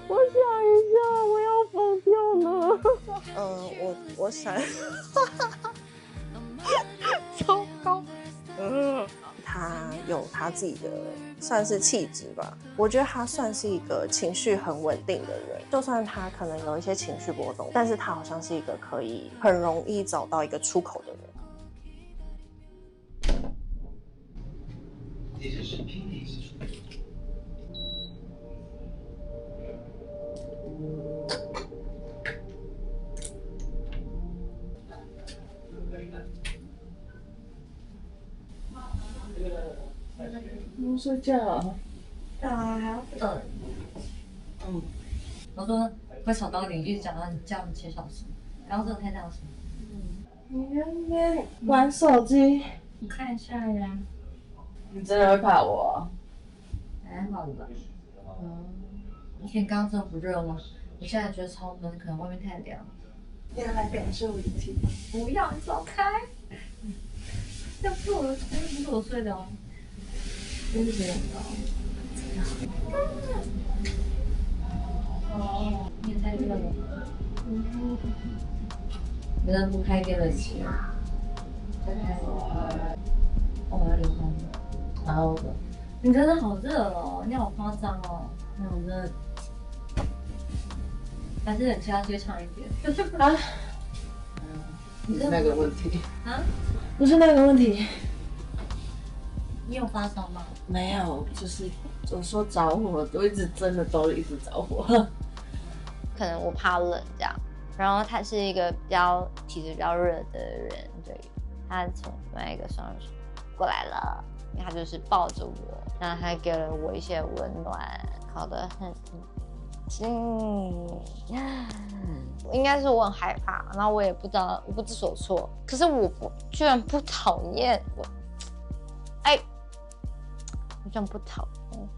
我想一下，我要疯掉了。我想，超高。他有他自己的算是气质吧，我觉得他算是一个情绪很稳定的人，就算他可能有一些情绪波动，但是他好像是一个可以很容易找到一个出口的人。不睡觉，干嘛还要等？我说会吵到你，一直讲到你叫你切小声，然后这个太大声。你在那边玩手机？你看一下呀。你真的会怕我？还好吧。一天刚刚真的不热吗？我现在觉得超闷，可能外面太凉。要来感受一下。不要，你走开。要不是我睡的哦。真是这样的。哦，你也太热了。你能不开电热器？再开哦，我要流汗了。然后你真的好热哦，你好夸张哦，你好热。还是冷气要接长一点。啊？不是那个问题。啊？不是那个问题。你有发烧吗？没有，就是我说着火，我一直真的都一直着火。可能我怕冷这样，然后他是一个体质比较热的人，对，他从另外一个双手过来了，他就是抱着我，然后还给了我一些温暖，靠得很近。应该是我很害怕，然后我也不知道，我不知所措。可是我居然不讨厌我，我居然不讨厌。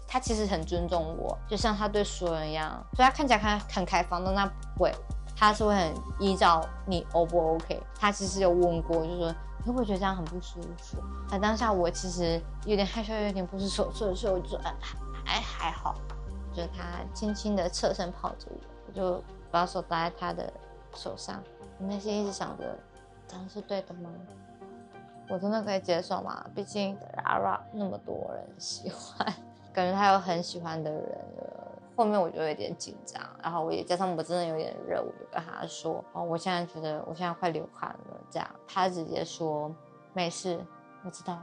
他其实很尊重我，就像他对所有人一样，所以他看起来很开放，但他不会，他是会很依照你 O 不 OK。他其实有问过，就说你会不会觉得这样很不舒服？那当下我其实有点害羞，有点不知所措的时候，我就说还好，就他轻轻的侧身抱着我，我就把手搭在他的手上，我内心一直想着，这样是对的吗？我真的可以接受吗？毕竟 Rara 那么多人喜欢，感觉他有很喜欢的人了。后面我就有点紧张，然后我也加上我真的有点热，我就跟他说，我现在觉得我现在快流汗了，这样他直接说没事，我知道，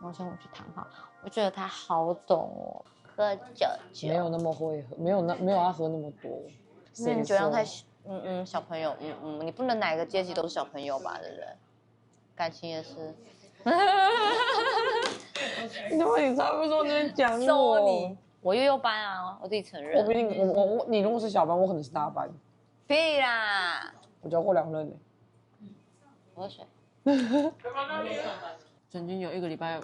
我先回去躺好。我觉得他好懂哦，喝酒没有那么会喝，没有他喝那么多。你觉得太小朋友，你不能哪个阶级都是小朋友吧，对不对？感情也是。你差不多在讲我，我幼班啊，我自己承认。我不一定，你如果是小班，我可能是大班。屁啦！我教过2任呢。喝水。曾经有1个礼拜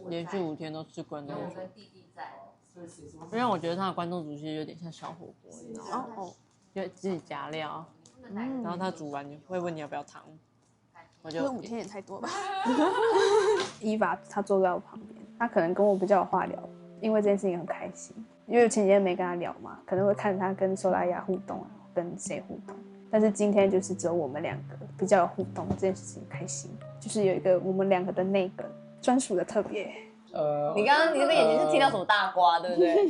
连续5天都吃关东煮，因为我觉得他的关东煮其实有点像小火锅，你知道吗？就自己加料，然后他煮完会问你要不要汤。我就5天也太多吧。伊娃她坐在我旁边，她可能跟我比较有话聊，因为这件事情很开心。因为前几天没跟她聊嘛，可能会看她跟索拉雅互动啊，跟谁互动。但是今天就是只有我们2个比较有互动，这件事情开心，就是有一个我们2个的那个专属的特别。你刚刚你那个眼睛是听到什么大瓜，对不对？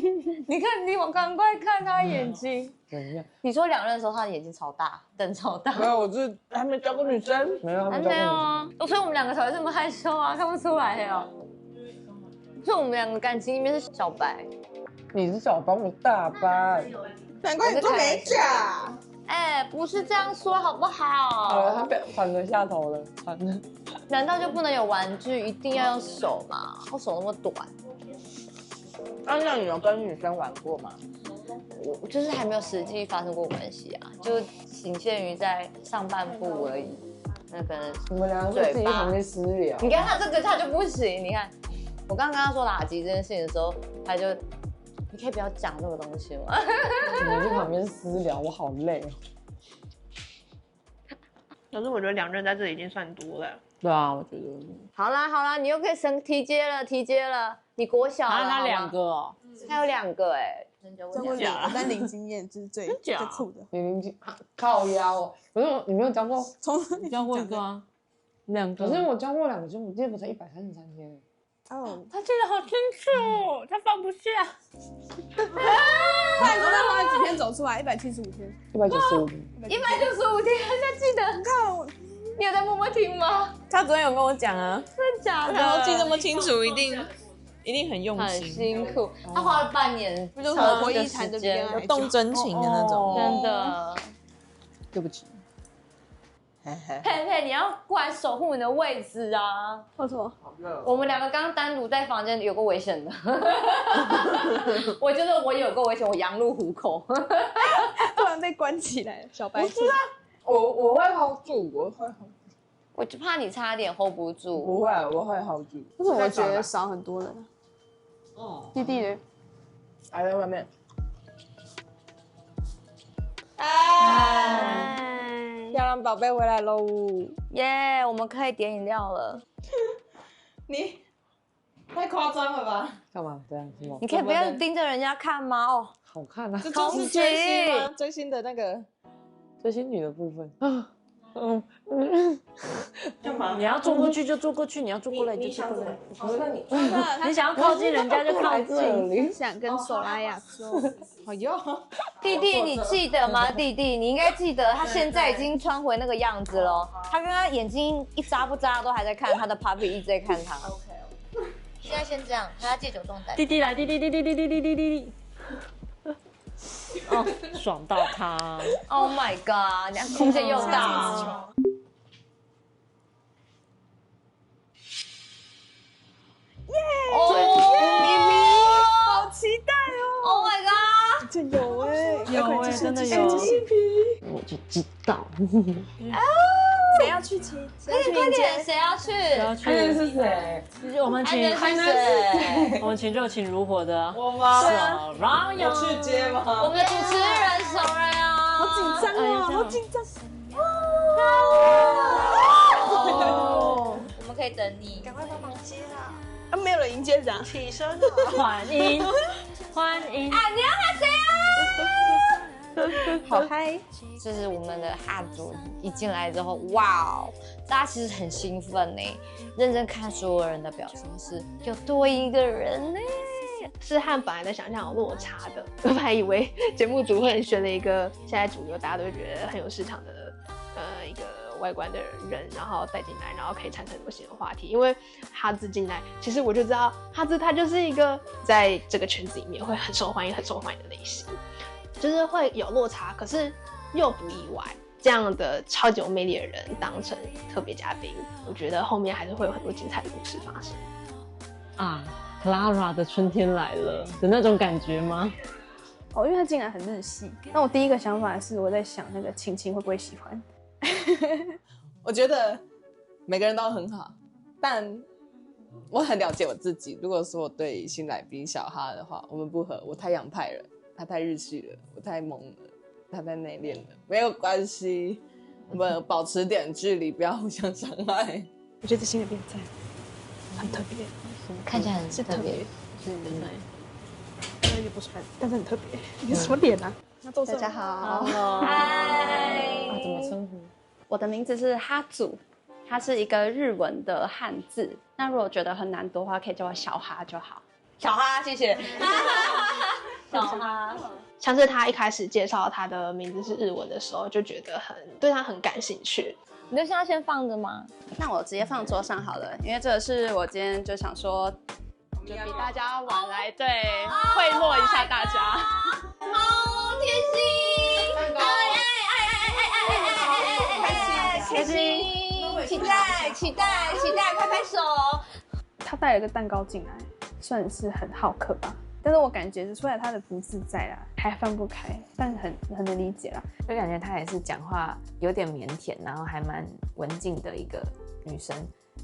你看，你赶快看他眼睛。怎样？你说2任的时候，他的眼睛超大，瞪超大。没有，我是还没交过女生，没有，还没有啊。所以我们2个才会这么害羞啊，看不出来哦。所以我们2个感情里面是小白。你是小班，我大班。难怪你做美甲。不是这样说好不好？他被传了下头了，传了。难道就不能有玩具，一定要用手吗？我手那么短。那你有跟女生玩过吗？我就是还没有实际发生过关系啊，就仅限于在上半部而已。那可能你们2个自己旁边私聊。你看他这个他就不行，你看我刚刚跟他说垃圾这件事情的时候，他就你可以不要讲这个东西吗？你们在旁边私聊，我好累哦。可是我觉得2任在这里已经算多了。对啊，我觉得。好啦，你又可以升梯阶了。你国小了，他2个哦，他有2个哎，真的假的？但零经验就是最酷的。零经靠腰哦，可是你没有教过，你教过一个啊，2个。可是我教过2个，就我记得才133天。哦，他记得好清楚，他放不下。他说他花了几天走出来？175天。195天。195天，他记得。看我，你有在默默听吗？他昨天有跟我讲啊，真的假的？然后记这么清楚，一定很用心，很辛苦。他花了半年，就是回忆谈的恋爱，动真情的那种，真的。对不起。佩，你要过来守护你的位置啊！为什么？我们2个刚刚单独在房间有个危险的，我觉得我有个危险，我羊入虎口，突然被关起来了，小白兔。我会 hold 住，我会 hold 住。我就怕你差点 hold 不住。不会，我会 hold 住。为什么我觉得少很多人啊？哦，弟弟呢？还在外面。漂亮宝贝回来喽！耶，我们可以点饮料了。你太夸张了吧？干嘛这样子吗？你可以不要盯着人家看吗？哦，好看啊！这就是追星吗？追星的那个追星女的部分。干嘛？你要坐过去就坐过去，你要坐过来就坐过来。你想要靠近人家就靠近。想跟索拉雅说，哎呦，弟弟，你记得吗？弟弟，你应该记得，他现在已经穿回那个样子了。他刚刚眼睛一眨不眨都还在看他的 puppy， 一直在看他。现在先这样，他要借酒壮胆。弟弟来，弟。哦，爽到他 ！Oh my god， 你看空间又大。耶！咪咪，好期待哦 ！Oh my god， 这有哎，真的有。我就知道。谁要去骑？快点，谁要去？安人是谁？我们请热情如火的我吗？有去接吗？我们的主持人熟人啊，好紧张啊，好紧张。我们可以等你，赶快帮忙接啦！啊，没有人迎接人，起身，欢迎。啊，你要喊谁啊？好嗨！这是我们的哈组一进来之后，哇哦，大家其实很兴奋呢。认真看所有人的表情是有多一个人呢，是和本来的想象有落差的。我本来以为节目组会选了一个现在主流大家都觉得很有市场的一个外观的人，然后带进来，然后可以产生很多新的话题。因为哈兹进来，其实我就知道哈兹他就是一个在这个圈子里面会很受欢迎的类型。就是会有落差，可是又不意外。这样的超级有魅力的人当成特别嘉宾，我觉得后面还是会有很多精彩的故事发生。啊 ，Clara 的春天来了的那种感觉吗？哦，因为他进来很日系。那我第一个想法是我在想那个晴晴会不会喜欢？我觉得每个人都很好，但我很了解我自己。如果说我对新来宾小哈的话，我们不合，我太洋派了。他太日系了，我太萌了，他太内敛了，没有关系，我们保持点距离，不要互相伤害。我觉得新来宾在很特别，看起来很特别，是也不帅，但是很特别。你什么脸啊？大家好，嗨，怎么称呼？我的名字是哈祖，它是一个日文的汉字。那如果觉得很难读的话，可以叫我小哈就好。小哈，谢谢。小哈，像是他一开始介绍他的名字是日文的时候，就觉得对他很感兴趣。你就现在先放着吗？那我直接放桌上好了，因为这个是我今天就想说，就比大家晚来，对，贿赂一下大家。好贴心，开心，期待，拍拍手。他带了个蛋糕进来，算是很好客吧。但是我感觉出来他的不自在啦，还放不开，但很能理解啦。就感觉她也是讲话有点腼腆，然后还蛮文静的一个女生。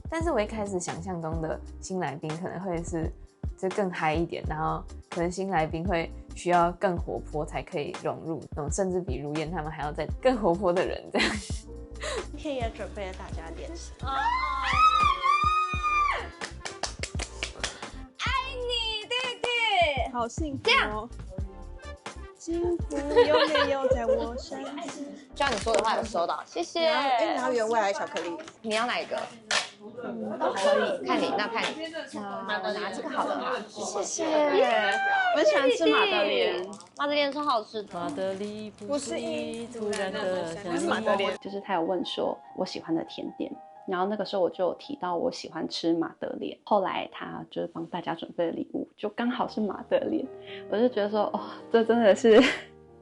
但是我一开始想象中的新来宾可能会是就更嗨一点，然后可能新来宾会需要更活泼才可以融入，那种甚至比如燕他们还要再更活泼的人这样。今天也准备了大家练习。爱你，弟弟，好幸福这样哦。幸福永远有在我身边。就像你说的话有收到，谢谢。你要原味还是巧克力？你要哪一个？都可以，看你，那看你。我拿这个好了，谢谢。我很喜欢吃马德莲，马德莲超好吃的。马德里不是一突然的想你，马德莲就是他有问说我喜欢的甜点，然后那个时候我就有提到我喜欢吃马德莲，后来他就是帮大家准备的礼物就刚好是马德莲，我就觉得说哦，这真的是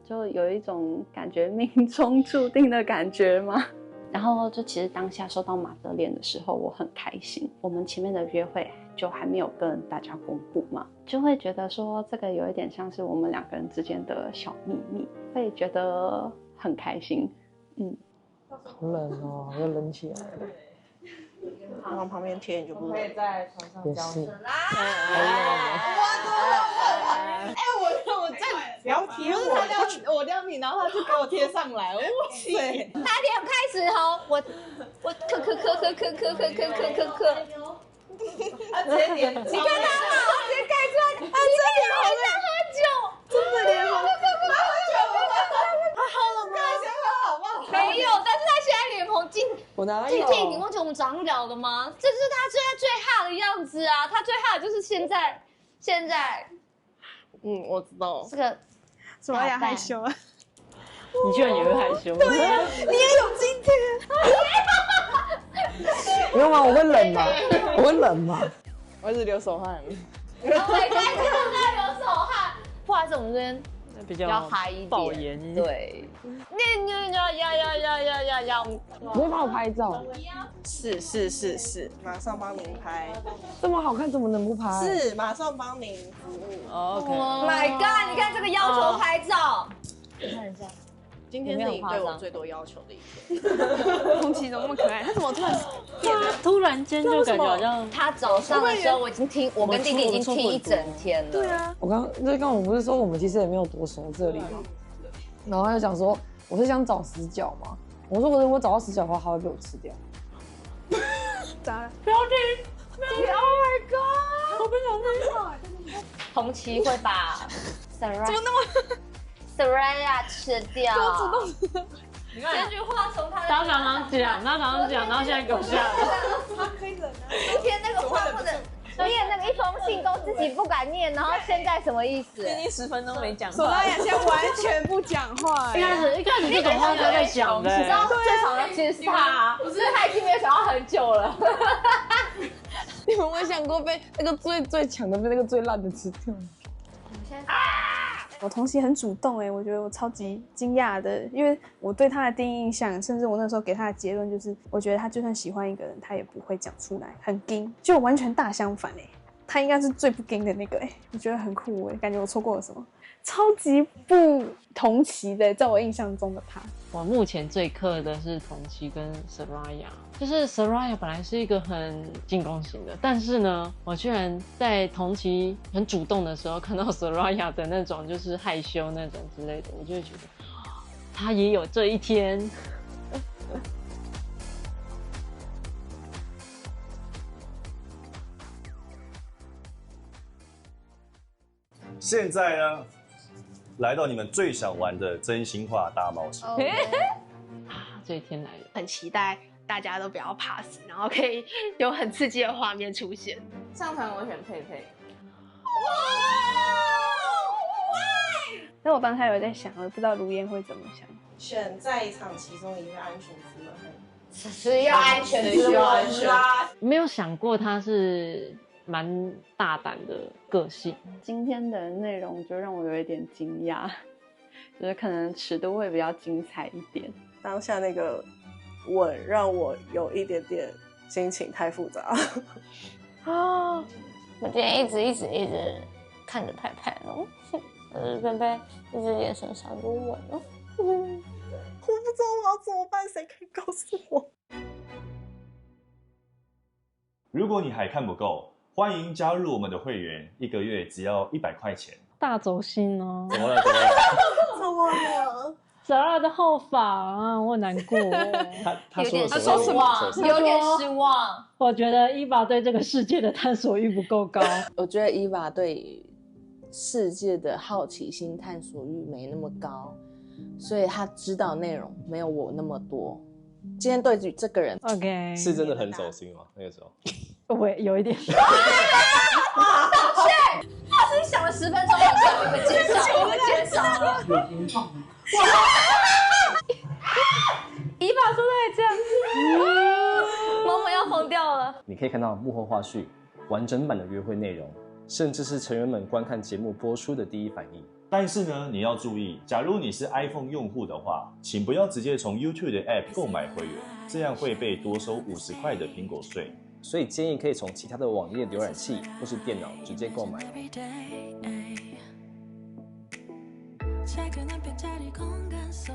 就有一种感觉命中注定的感觉吗？然后就其实当下收到马德莲的时候我很开心，我们前面的约会就还没有跟大家公布嘛，就会觉得说这个有一点像是我们两个人之间的小秘密，会觉得很开心。好冷哦，要冷起来了。往旁边贴你就不冷。可以在床上教你。我在聊天，不是他撩我撩你，然后他就给我贴上来，哇塞！大家开始哦，我咳，他直接脸，你看他直接盖出来，他脸红在喝酒，真的脸红，他喝了吗？好不好？没有，但是他现在脸红，我哪有？弟弟，你忘记我们早上聊的吗？这就是他现在最哈的样子啊！他最哈的就是现在，我知道。这个什么呀？害羞啊？你居然也会害羞？对呀，你也有今天。不用吗？我会冷吗？我会冷吗？我一直流手汗。我该看到有手汗，不好意思，我们这边比较嗨一点，爆炎一点。对，要，不会帮我拍照？是，马上帮您拍。这么好看，怎么能不拍？是，马上帮您服务。 OK。My God， 你看这个要求拍照，你看一下。今天是你对我最多要求的一天。空气怎么那么可爱？他怎么突然变得？突然间就感觉好像他早上的时候我跟弟弟已经听一整天了。对啊。我刚我不是说我们其实也没有多熟这里吗？然后他就讲说我是想找死角嘛。我说如果找到死角的话，他会被我吃掉。咋了？不要听 ！Oh my God！ 我不想听。同期会把 Sarah 怎么那么 Saraya 吃掉？你看这句话从他的他常常讲，然后现在给我下了。他可以忍啊。今天那个话不能念那个一封信都自己不敢念，然后现在什么意思？已经10分钟没讲话。索拉雅现在完全不讲话。一开始这种话都在讲的。你知道最吵的其实是他，不是他已经没有讲话很久了。你们有没有想过被那个最强的被那个最烂的吃掉？我同期很主动我觉得我超级惊讶的，因为我对他的第一印象，甚至我那时候给他的结论就是，我觉得他就算喜欢一个人，他也不会讲出来，很硬，就完全大相反他应该是最不硬的那个我觉得很酷感觉我错过了什么，超级不同期的，在我印象中的他。我目前最克的是同期跟 Saraya， 就是 Saraya 本来是一个很进攻型的，但是呢，我居然在同期很主动的时候看到 Saraya 的那种就是害羞那种之类的，我就会觉得他也有这一天。现在呢，来到你们最想玩的真心话大冒险。这一天来了，很期待大家都不要怕死，然后可以有很刺激的画面出现。上团我选佩佩。但我当下有在想，我不知道如烟会怎么想。选在场其中一位安全之门，是要安全的，需要安全。没有想过他是蛮大胆的个性。今天的内容就让我有一点惊讶，就是可能尺度会比较精彩一点。当下那个吻让我有一点点心情太复杂。我今天一直看着佩佩哦，佩佩一直眼神闪着我哦。我不知道我要怎么办，谁可以告诉我？如果你还看不够，欢迎加入我们的会员，1个月只要100块钱。大走心哦！怎么了？怎么了？ Sora 的后访，我很难过。他说什么？有点失望。我觉得伊娃对这个世界的探索欲不够高。我觉得伊娃对世界的好奇心、探索欲没那么高，所以他知道内容没有我那么多。今天对于这个人 ，OK， 是真的很走心吗？那个时候，我有一点。道歉，他是想了10分钟，我们介绍了。伊爸说的也这样，萌萌要疯掉了。你可以看到幕后花絮、完整版的约会内容，甚至是成员们观看节目播出的第一反应。但是呢，你要注意，假如你是 iPhone 用户的话，请不要直接从 YouTube 的 App 购买会员，这样会被多收50块的苹果税。所以建议可以从其他的网页浏览器或是电脑直接购买。 작은 한 뼘짜리 공간 속